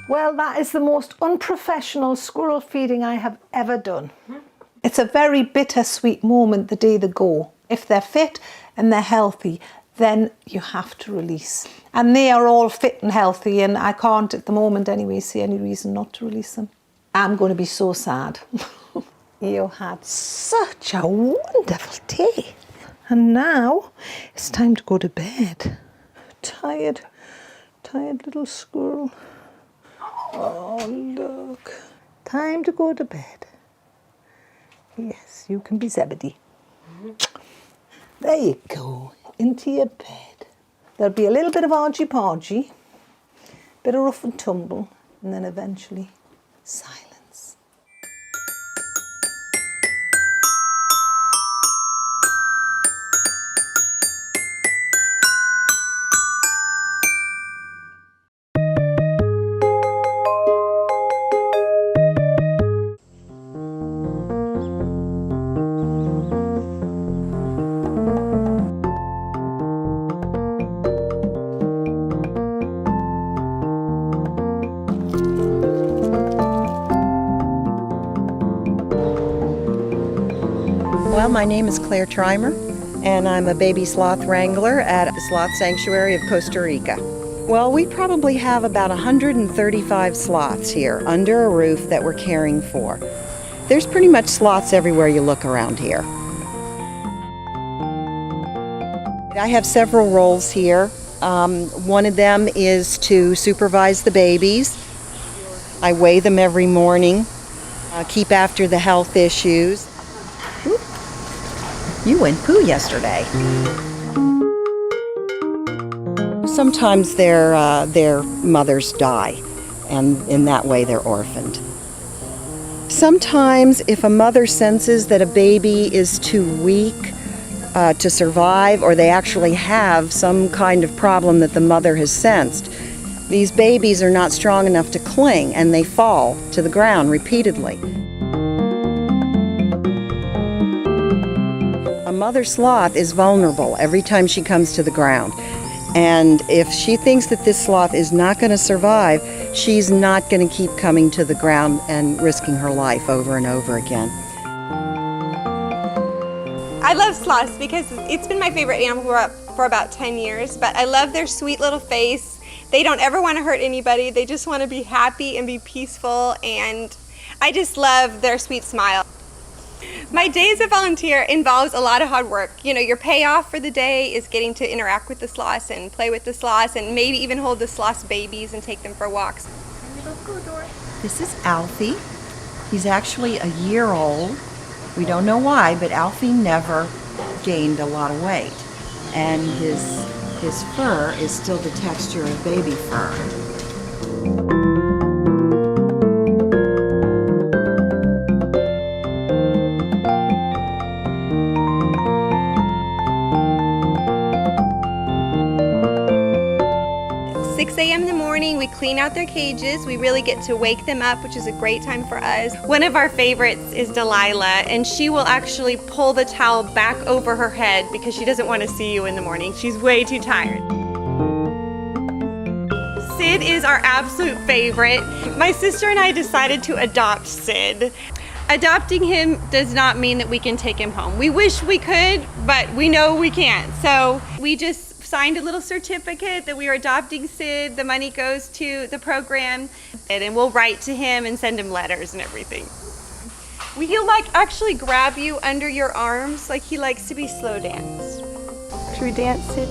Well, that is the most unprofessional squirrel feeding I have ever done. It's a very bittersweet moment the day they go. If they're fit and they're healthy, then you have to release. And they are all fit and healthy, and I can't at the moment anyway see any reason not to release them. I'm going to be so sad. You had such a wonderful day. And now it's time to go to bed. Tired little squirrel. Oh, look. Time to go to bed. Yes, you can be Zebedee. There you go, into your bed. There'll be a little bit of argy-bargy, bit of rough and tumble, and then eventually silence. Well, my name is Claire Trimer, and I'm a baby sloth wrangler at the Sloth Sanctuary of Costa Rica. Well, we probably have about 135 sloths here under a roof that we're caring for. There's pretty much sloths everywhere you look around here. I have several roles here. One of them is to supervise the babies. I weigh them every morning, keep after the health issues. Oop. You went poo yesterday. Sometimes their mothers die, and in that way they're orphaned. Sometimes if a mother senses that a baby is too weak to survive, or they actually have some kind of problem that the mother has sensed, these babies are not strong enough to cling and they fall to the ground repeatedly. A mother sloth is vulnerable every time she comes to the ground. And if she thinks that this sloth is not going to survive, she's not going to keep coming to the ground and risking her life over and over again. I love sloths because it's been my favorite animal for about 10 years, but I love their sweet little face. They don't ever want to hurt anybody. They just want to be happy and be peaceful, and I just love their sweet smile. My day as a volunteer involves a lot of hard work. You know, your payoff for the day is getting to interact with the sloths and play with the sloths and maybe even hold the sloths' babies and take them for walks. This is Alfie. He's actually a year old. We don't know why, but Alfie never gained a lot of weight. And his fur is still the texture of baby fur. 6 a.m. in the morning, we clean out their cages. We really get to wake them up, which is a great time for us. One of our favorites is Delilah, and she will actually pull the towel back over her head because she doesn't want to see you in the morning. She's way too tired. Sid is our absolute favorite. My sister and I decided to adopt Sid. Adopting him does not mean that we can take him home. We wish we could, but we know we can't. So we just signed a little certificate that we are adopting Sid. The money goes to the program, and we'll write to him and send him letters and everything. He'll like actually grab you under your arms, like he likes to be slow danced. Should we dance, Sid?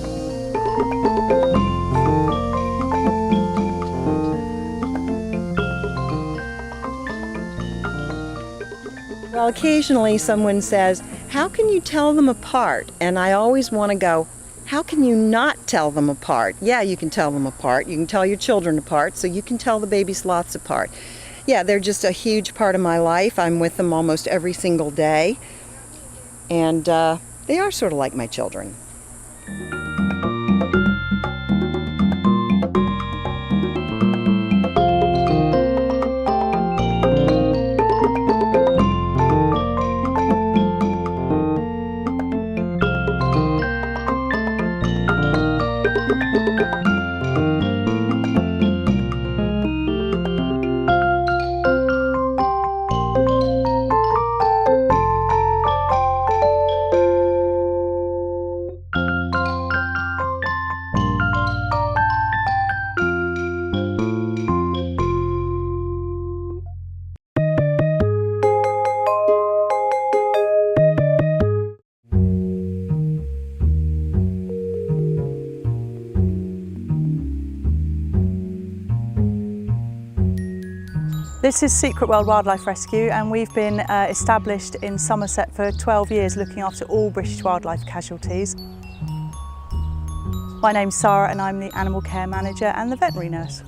Well, occasionally someone says, how can you tell them apart? And I always want to go, how can you not tell them apart? Yeah, you can tell them apart. You can tell your children apart, so you can tell the baby sloths apart. Yeah, they're just a huge part of my life. I'm with them almost every single day. And they are sort of like my children. This is Secret World Wildlife Rescue, and we've been established in Somerset for 12 years looking after all British wildlife casualties. My name's Sarah and I'm the animal care manager and the veterinary nurse.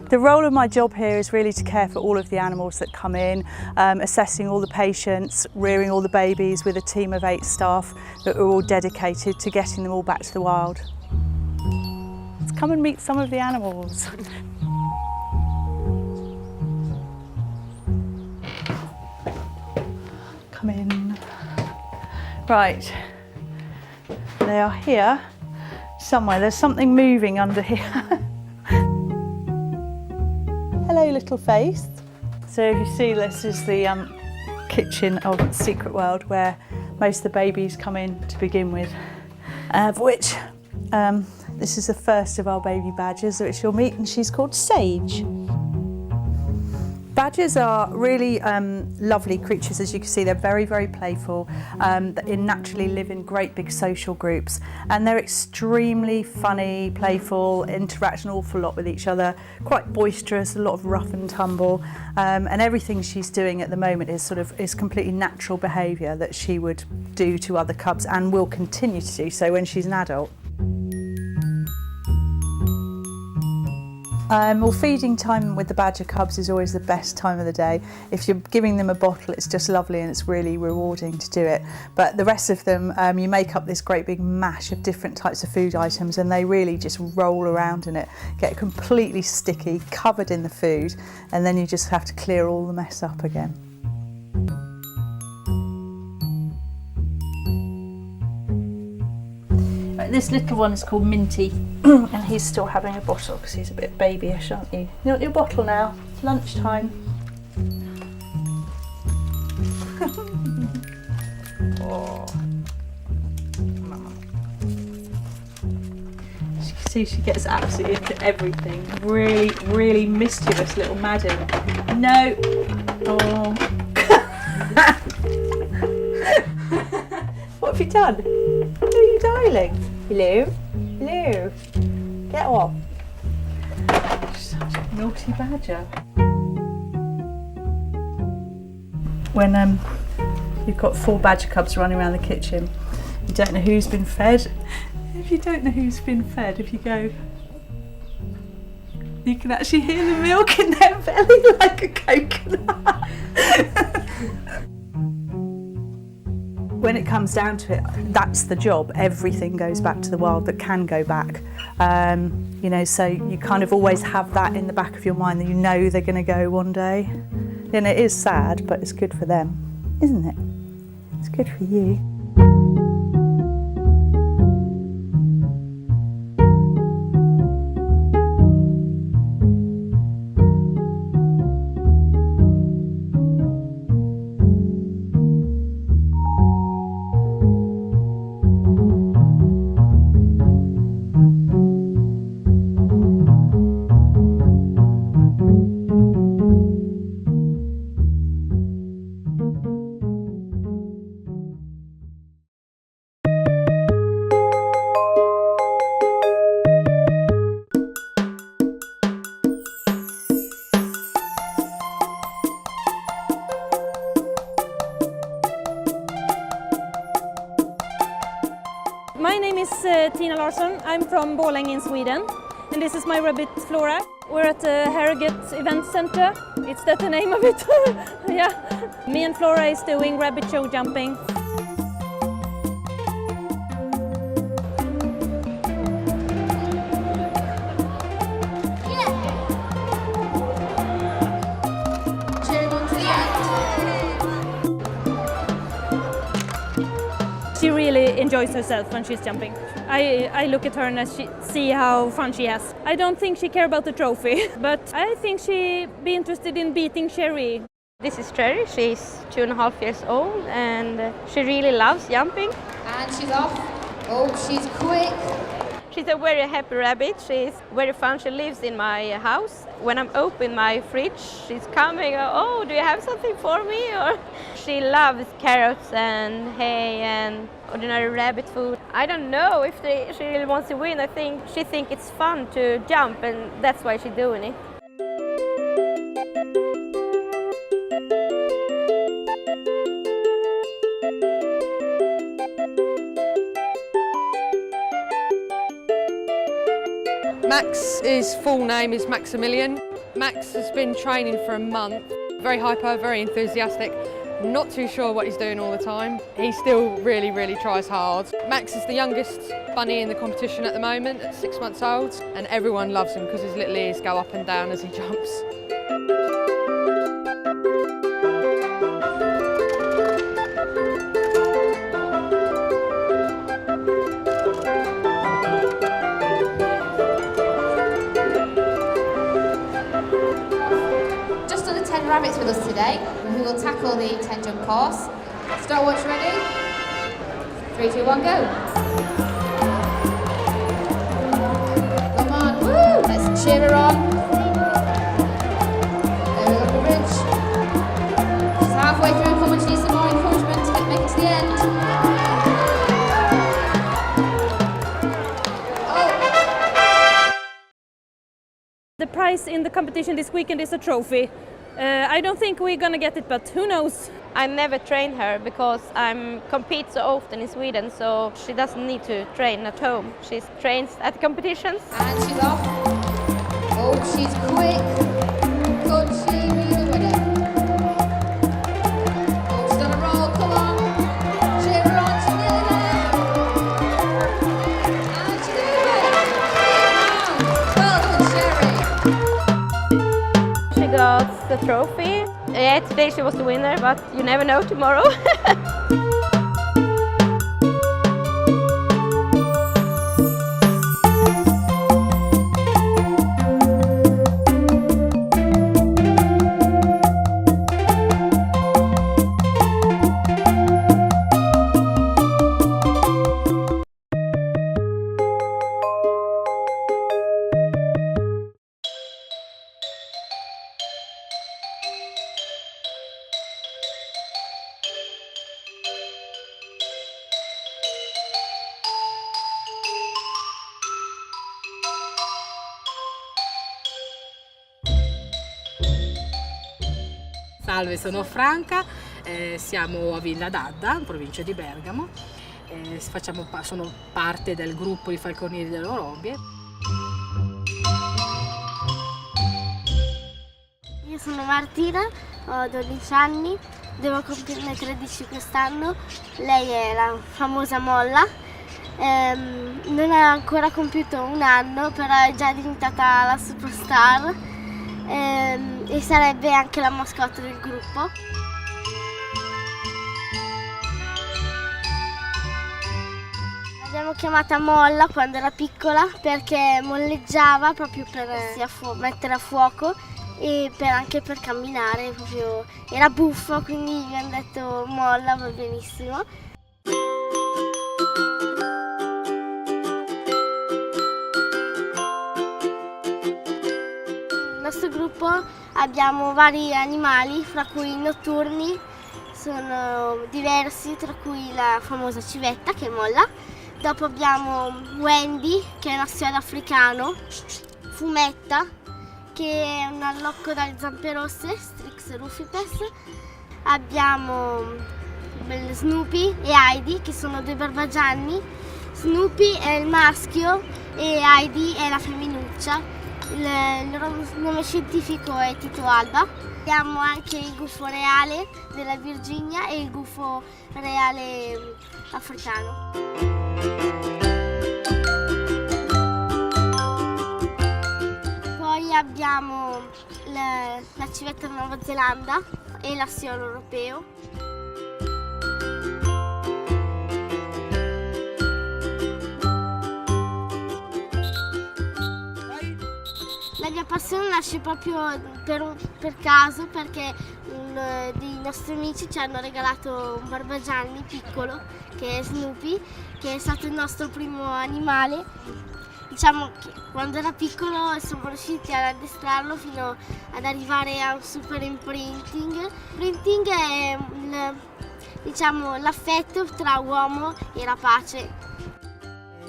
The role of my job here is really to care for all of the animals that come in, assessing all the patients, rearing all the babies with a team of 8 staff that are all dedicated to getting them all back to the wild. Let's come and meet some of the animals. Come in. Right, they are here somewhere. There's something moving under here. Hello, little face. So if you see, this is the kitchen of Secret World, where most of the babies come in to begin with, of which this is the first of our baby badgers, which you'll meet, and she's called Sage. Badgers are really lovely creatures, as you can see. They're very, very playful. They naturally live in great big social groups, and they're extremely funny, playful, interact an awful lot with each other, quite boisterous, a lot of rough and tumble, and everything she's doing at the moment is completely natural behaviour that she would do to other cubs and will continue to do so when she's an adult. Well, feeding time with the badger cubs is always the best time of the day. If you're giving them a bottle, it's just lovely and it's really rewarding to do it. But the rest of them, you make up this great big mash of different types of food items, and they really just roll around in it, get completely sticky, covered in the food, and then you just have to clear all the mess up again. This little one is called Minty, and he's still having a bottle because he's a bit babyish, aren't you? You want your bottle now? It's lunchtime. Oh. As you can see, she gets absolutely into everything. Really, really mischievous little madam. No. Oh. What have you done? What are you darling? Hello? Hello? Get off. Such a naughty badger. When you've got 4 badger cubs running around the kitchen, you don't know who's been fed. If you don't know who's been fed, if you go, you can actually hear the milk in their belly like a coconut. When it comes down to it, that's the job. Everything goes back to the wild that can go back. You know, so you kind of always have that in the back of your mind that you know they're going to go one day. And it is sad, but it's good for them, isn't it? It's good for you. My name is Tina Larsson. I'm from Borlänge in Sweden, and this is my rabbit Flora. We're at the Harrogate Event Center. It's that the name of it. Yeah. Me and Flora is doing rabbit show jumping. She really enjoys herself when she's jumping. I look at her and see how fun she has. I don't think she cares about the trophy, but I think she'd be interested in beating Cherry. This is Cherry. She's 2.5 years old and she really loves jumping. And she's off. Oh, she's quick. She's a very happy rabbit. She's very fun. She lives in my house. When I'm open my fridge, she's coming. Oh, do you have something for me? Or she loves carrots and hay and ordinary rabbit food. I don't know if she really wants to win. I think she thinks it's fun to jump, and that's why she's doing it. Max's full name is Maximilian. Max has been training for a month. Very hyper, very enthusiastic. Not too sure what he's doing all the time. He still really, really tries hard. Max is the youngest bunny in the competition at the moment, at 6 months old, and everyone loves him because his little ears go up and down as he jumps. Rabbits with us today, who will tackle the 10 jump course. Stopwatch ready? 3, 2, 1, go. Come on, woo! Let's cheer her on. There we go, the bridge. prize in the competition this weekend is a trophy. I don't think we're gonna get it, but who knows? I never train her because I compete so often in Sweden, so she doesn't need to train at home. She trains at competitions. And she's off. Oh, she's quick. Could she be the winner? Oh, she's on a roll, come on. Cheer her on, she's nearly there. And she did it. Well done, Sherry. She got the trophy. Yeah, today she was the winner, but you never know tomorrow. Salve, sono Franca, siamo a Villa d'Adda, in provincia di Bergamo, sono parte del gruppo di falconieri delle Orobie. Io sono Martina, ho 12 anni, devo compirne 13 quest'anno, lei è la famosa Molla, non ha ancora compiuto un anno, però è già diventata la superstar. E sarebbe anche la mascotte del gruppo. L'abbiamo chiamata Molla quando era piccola perché molleggiava proprio per mettere a fuoco e anche per camminare, proprio era buffo, quindi gli hanno detto Molla, va benissimo. Nel nostro gruppo abbiamo vari animali, fra cui i notturni sono diversi, tra cui la famosa civetta che è Molla. Dopo abbiamo Wendy, che è un asciugato africano, Fumetta, che è un allocco dalle zampe rosse, Strix rufipes. Abbiamo Snoopy e Heidi, che sono due barbagianni. Snoopy è il maschio e Heidi è la femminuccia. Il loro nome scientifico è Tito Alba. Abbiamo anche il gufo reale della Virginia e il gufo reale africano. Poi abbiamo la civetta della Nuova Zelanda e l'assiolo europeo. La mia passione nasce proprio per caso, perché dei nostri amici ci hanno regalato un barbagianni piccolo che è Snoopy, che è stato il nostro primo animale. Diciamo che quando era piccolo siamo riusciti ad addestrarlo fino ad arrivare a un super imprinting. L'imprinting è l'affetto tra uomo e rapace.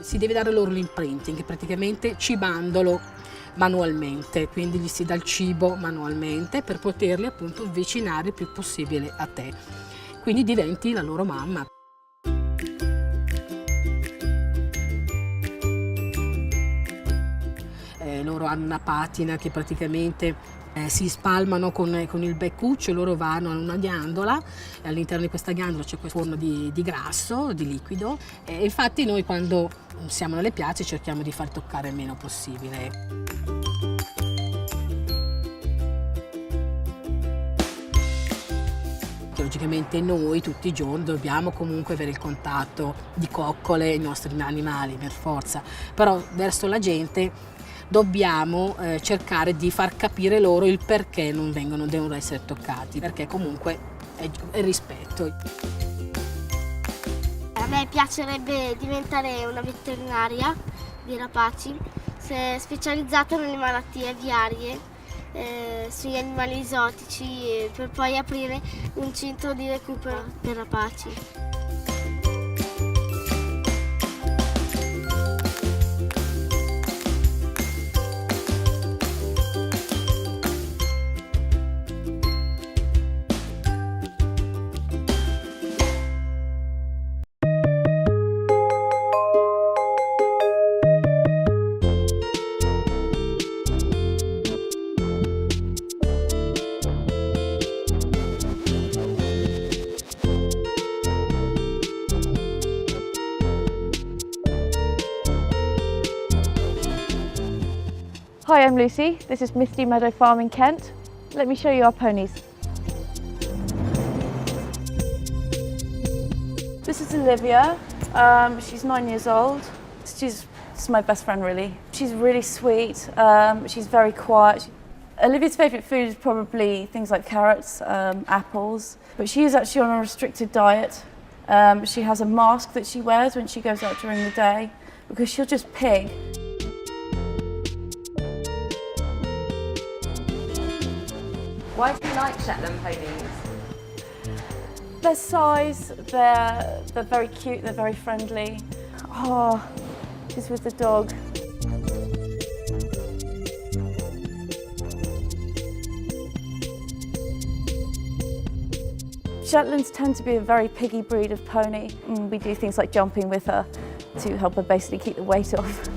Si deve dare loro l'imprinting, praticamente cibandolo manualmente, quindi gli si dà il cibo manualmente per poterli appunto avvicinare il più possibile a te, quindi diventi la loro mamma. Loro hanno una patina che praticamente si spalmano con il beccuccio, loro vanno a una ghiandola e all'interno di questa ghiandola c'è questo forno di grasso, di liquido, e infatti noi quando siamo nelle piazze cerchiamo di far toccare il meno possibile. Logicamente noi tutti i giorni dobbiamo comunque avere il contatto di coccole ai nostri animali per forza, però verso la gente dobbiamo cercare di far capire loro il perché non devono essere toccati, perché comunque è rispetto. A me piacerebbe diventare una veterinaria di rapaci, specializzata nelle malattie aviarie, sugli animali esotici, per poi aprire un centro di recupero per rapaci. Hi, I'm Lucy. This is Misty Meadow Farm in Kent. Let me show you our ponies. This is Olivia. She's 9 years old. She's my best friend, really. She's really sweet. She's very quiet. Olivia's favourite food is probably things like carrots, apples, but she is actually on a restricted diet. She has a mask that she wears when she goes out during the day because she'll just pig. Why do you like Shetland ponies? Their size, they're very cute, they're very friendly. Oh, she's with the dog. Shetlands tend to be a very piggy breed of pony. We do things like jumping with her to help her basically keep the weight off.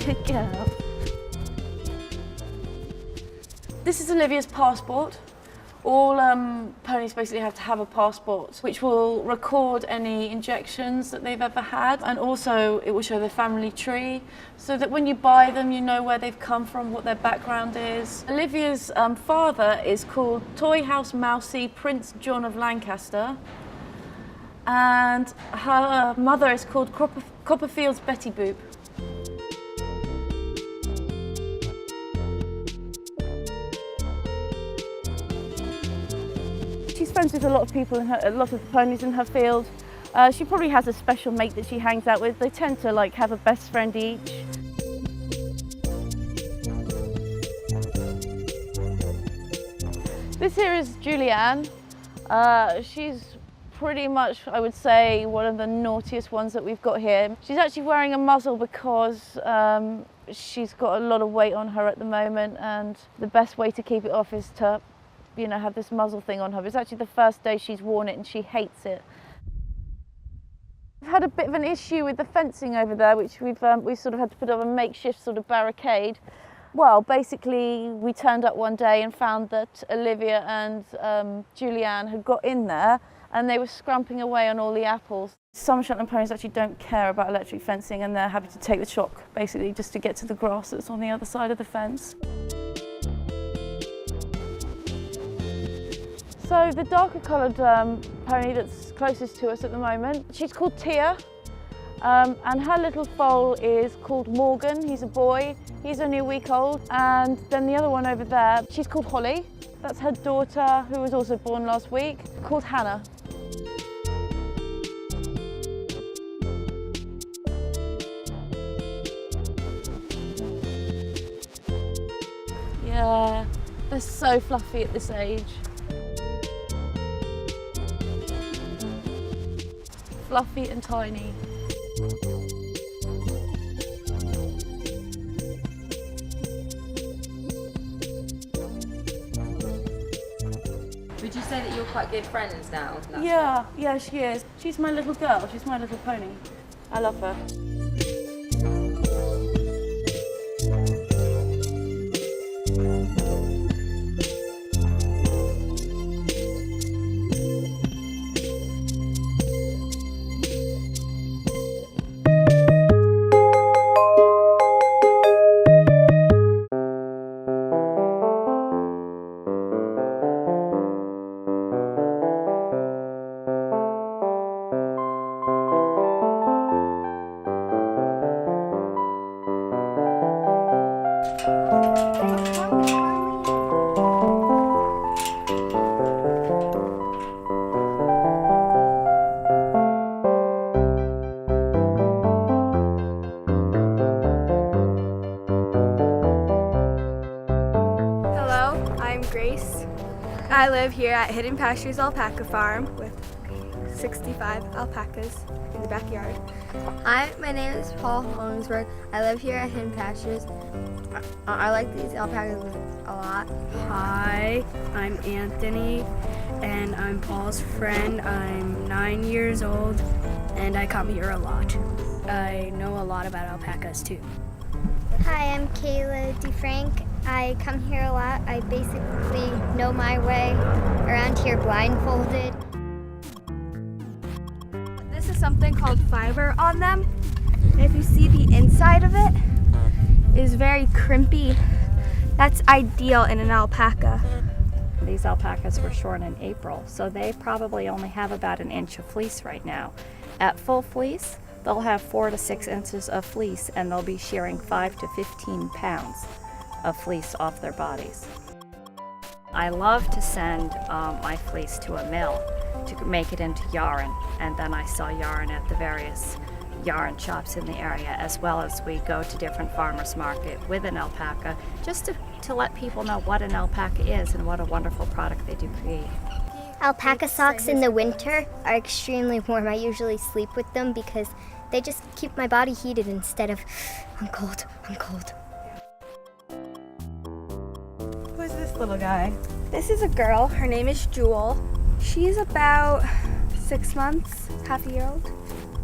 Good girl. This is Olivia's passport. All ponies basically have to have a passport which will record any injections that they've ever had, and also it will show their family tree so that when you buy them you know where they've come from, what their background is. Olivia's father is called Toy House Mousy Prince John of Lancaster, and her mother is called Copperfield's Betty Boop. She's friends with a lot of people, a lot of the ponies in her field. She probably has a special mate that she hangs out with. They tend to have a best friend each. This here is Julianne. She's pretty much, I would say, one of the naughtiest ones that we've got here. She's actually wearing a muzzle because she's got a lot of weight on her at the moment, and the best way to keep it off is to have this muzzle thing on her. But it's actually the first day she's worn it and she hates it. We've had a bit of an issue with the fencing over there, which we've sort of had to put up a makeshift sort of barricade. Well, basically we turned up one day and found that Olivia and Julianne had got in there and they were scrumping away on all the apples. Some Shetland ponies actually don't care about electric fencing and they're happy to take the shock, basically, just to get to the grass that's on the other side of the fence. So the darker coloured pony that's closest to us at the moment, she's called Tia, and her little foal is called Morgan. He's a boy, he's only a week old. And then the other one over there, she's called Holly. That's her daughter, who was also born last week, called Hannah. Yeah, they're so fluffy at this age. Fluffy and tiny. Would you say that you're quite good friends now? Yeah, she is. She's my little girl, she's my little pony. I love her. I live here at Hidden Pastures Alpaca Farm with 65 alpacas in the backyard. Hi, my name is Paul Holmesburg. I live here at Hidden Pastures. I like these alpacas a lot. Hi, I'm Anthony, and I'm Paul's friend. I'm 9 years old, and I come here a lot. I know a lot about alpacas too. Hi, I'm Kayla DeFrank. I come here a lot. I basically know my way around here blindfolded. This is something called fiber on them. And if you see the inside of it is very crimpy, that's ideal in an alpaca. These alpacas were shorn in April, so they probably only have about an inch of fleece right now. At full fleece, they'll have 4 to 6 inches of fleece, and they'll be shearing 5 to 15 pounds of fleece off their bodies. I love to send my fleece to a mill to make it into yarn, and then I sell yarn at the various yarn shops in the area, as well as we go to different farmers market with an alpaca, just to let people know what an alpaca is and what a wonderful product they do create. Alpaca socks in the winter are extremely warm. I usually sleep with them because they just keep my body heated instead of, I'm cold, I'm cold. Who's this little guy? This is a girl. Her name is Jewel. She's about 6 months, half a year old.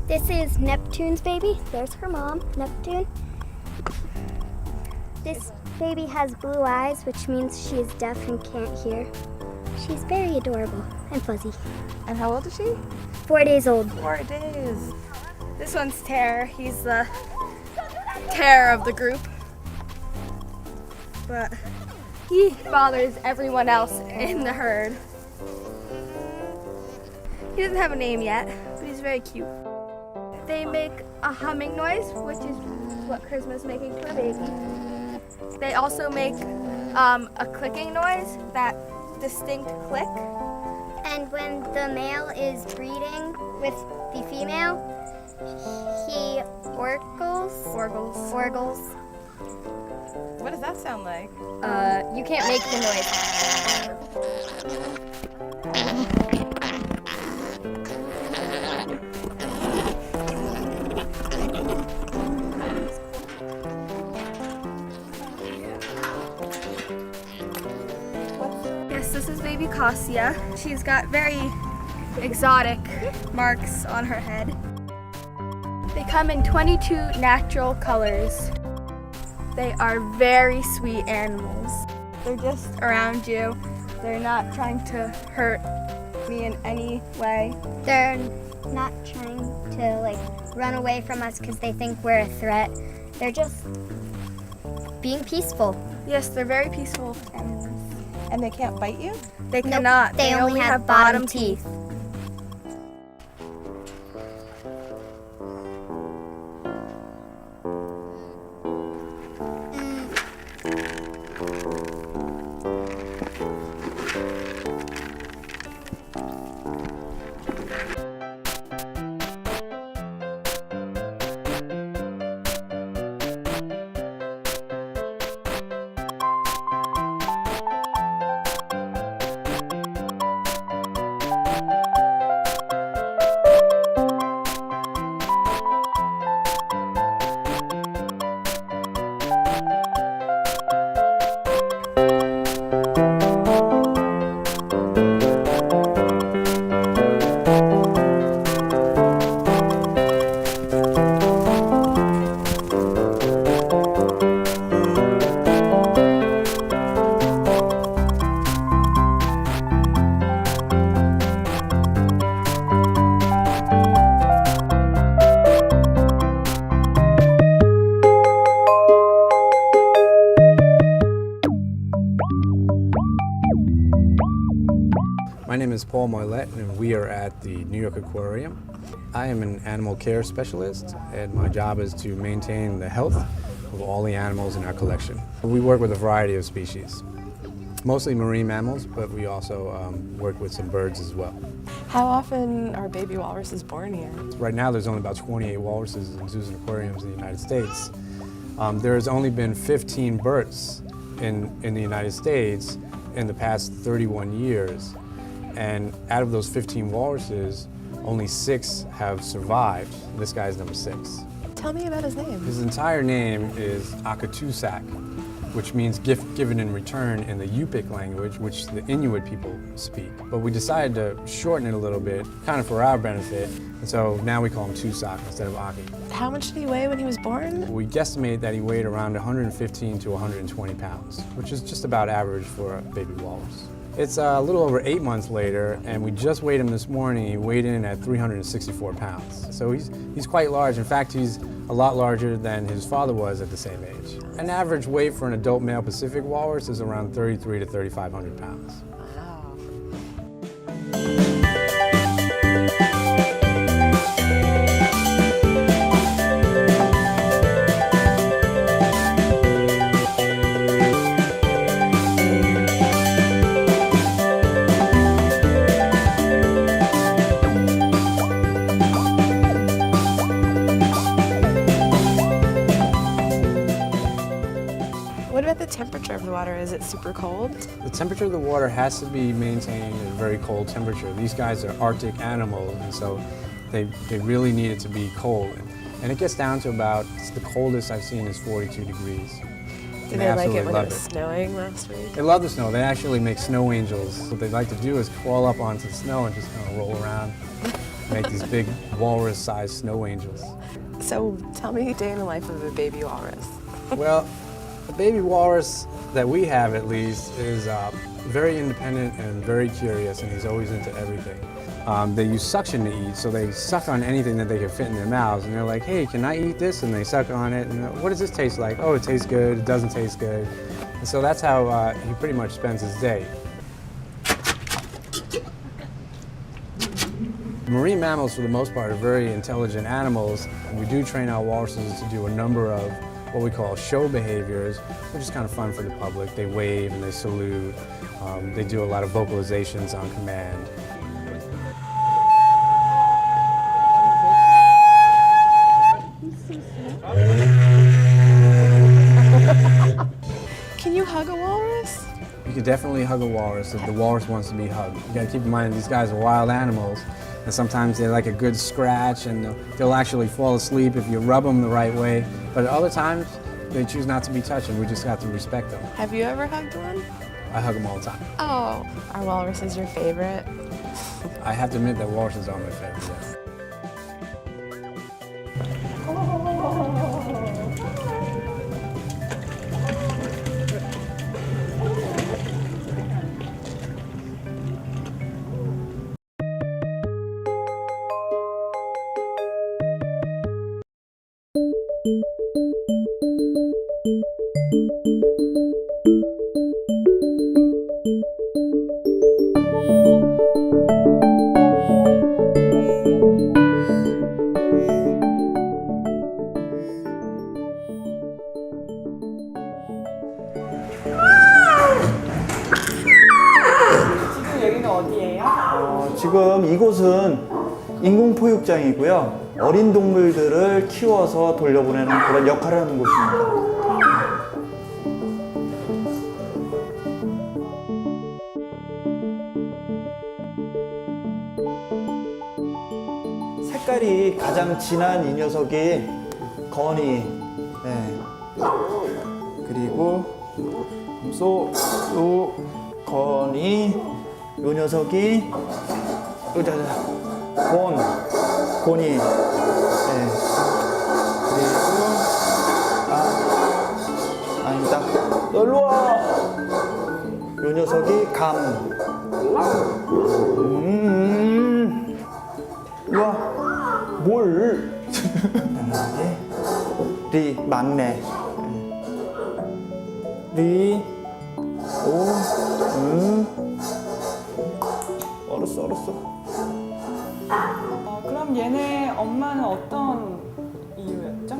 This is Neptune's baby. There's her mom, Neptune. This baby has blue eyes, which means she is deaf and can't hear. She's very adorable and fuzzy. And how old is she? 4 days old. 4 days. This one's Terror. He's the terror of the group. But he bothers everyone else in the herd. He doesn't have a name yet, but he's very cute. They make a humming noise, which is what Charisma's making to her baby. They also make a clicking noise, that distinct click. And when the male is breeding with the female, he orgles. What does that sound like? You can't make the noise. Yes, this is baby Cassia. She's got very exotic marks on her head. They come in 22 natural colors. They are very sweet animals. They're just around you. They're not trying to hurt me in any way. They're not trying to run away from us because they think we're a threat. They're just being peaceful. Yes, they're very peaceful animals. And they can't bite you? They cannot. They only have bottom teeth. My name is Paul Moylette, and we are at the New York Aquarium. I am an animal care specialist, and my job is to maintain the health of all the animals in our collection. We work with a variety of species, mostly marine mammals, but we also work with some birds as well. How often are baby walruses born here? Right now there's only about 28 walruses in zoos and aquariums in the United States. There has only been 15 births in the United States in the past 31 years. And out of those 15 walruses, only 6 have survived. This guy's number 6. Tell me about his name. His entire name is Akatusak, which means gift given in return in the Yupik language, which the Inuit people speak. But we decided to shorten it a little bit, kind of for our benefit, and so now we call him Tusak instead of Aki. How much did he weigh when he was born? We guesstimate that he weighed around 115 to 120 pounds, which is just about average for a baby walrus. It's a little over 8 months later, and we just weighed him this morning. He weighed in at 364 pounds. So he's quite large. In fact, he's a lot larger than his father was at the same age. An average weight for an adult male Pacific walrus is around 3,300 to 3,500 pounds. What about the temperature of the water? Is it super cold? The temperature of the water has to be maintained at a very cold temperature. These guys are Arctic animals, and so they really need it to be cold. And it gets down to about, the coldest I've seen is 42 degrees. Did they like it when it was snowing last week? They love the snow. They actually make snow angels. What they like to do is crawl up onto the snow and just kind of roll around, make these big walrus-sized snow angels. So tell me a day in the life of a baby walrus. Well, the baby walrus that we have, at least, is very independent and very curious, and he's always into everything. They use suction to eat, so they suck on anything that they can fit in their mouths, and they're like, hey, can I eat this? And they suck on it, and what does this taste like? Oh, it tastes good, it doesn't taste good. And so that's how he pretty much spends his day. Marine mammals, for the most part, are very intelligent animals. We do train our walruses to do a number of what we call show behaviors, which is kind of fun for the public. They wave and they salute. They do a lot of vocalizations on command. Can you hug a walrus? You can definitely hug a walrus if the walrus wants to be hugged. You gotta keep in mind these guys are wild animals, and sometimes they like a good scratch, and they'll actually fall asleep if you rub them the right way. But at other times, they choose not to be touched, and we just have to respect them. Have you ever hugged one? I hug them all the time. Oh, are walruses your favorite? I have to admit that walruses are my favorite, yes. 지금 이곳은 인공포육장이고요. 어린 동물들을 키워서 돌려보내는 그런 역할을 하는 곳입니다. 색깔이 가장 진한 이 녀석이 거니, 네. 그리고 거니, 요 녀석이 고니, 네. 그리고 아니다. 너 일로 와. 요 녀석이 감. 일로 와. 뭘? 리 막내. 리 알았어. 그럼 얘네 엄마는 어떤 이유였죠?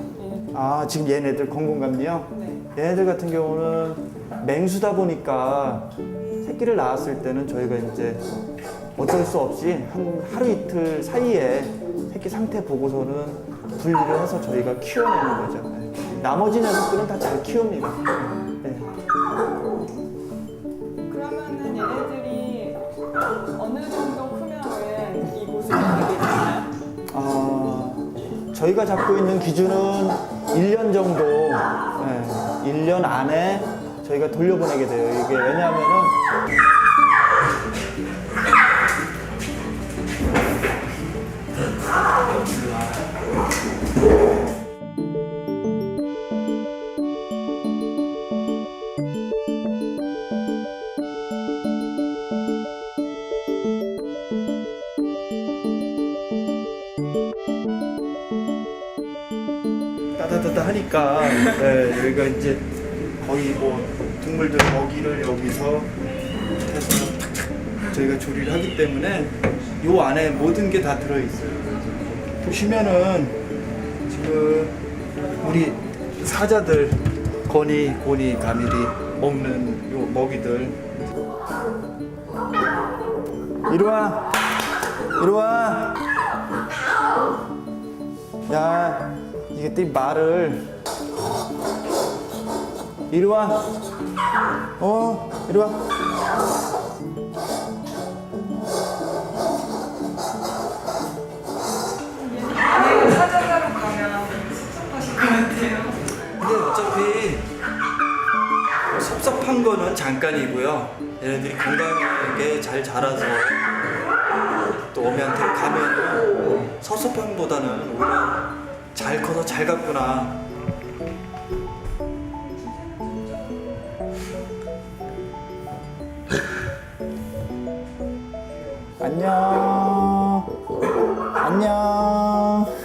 지금 얘네들 건공감리요? 네. 얘네들 같은 경우는 맹수다 보니까 새끼를 낳았을 때는 저희가 이제 어쩔 수 없이 한 하루 이틀 사이에 새끼 상태 보고서는 분리를 해서 저희가 키워내는 거죠. 나머지 녀석들은 다 잘 키웁니다. 네. 그러면은 얘네들이 어느 정도 크면은 이 모습을 하게 되나요? 저희가 잡고 있는 기준은 1년 정도, 네, 1년 안에 저희가 돌려보내게 돼요. 이게 왜냐하면은 하니까 여기가 이제 거의 뭐 동물들 먹이를 여기서 해서 저희가 조리를 하기 때문에 요 안에 모든 게 다 들어있어요. 보시면은 지금 우리 사자들 거니, 고니, 가밀이 먹는 요 먹이들. 이리 와. 이리 와. 야, 이게 또 말을. 이리 와. 이리 와. 사자자로 가면 섭섭하실 것 같아요. 근데 어차피 섭섭한 거는 잠깐이고요. 얘네들이 건강하게 잘 자라서 또 어미한테 가면 섭섭함보다는 오히려 잘 커서 잘 갔구나. 안녕. 안녕.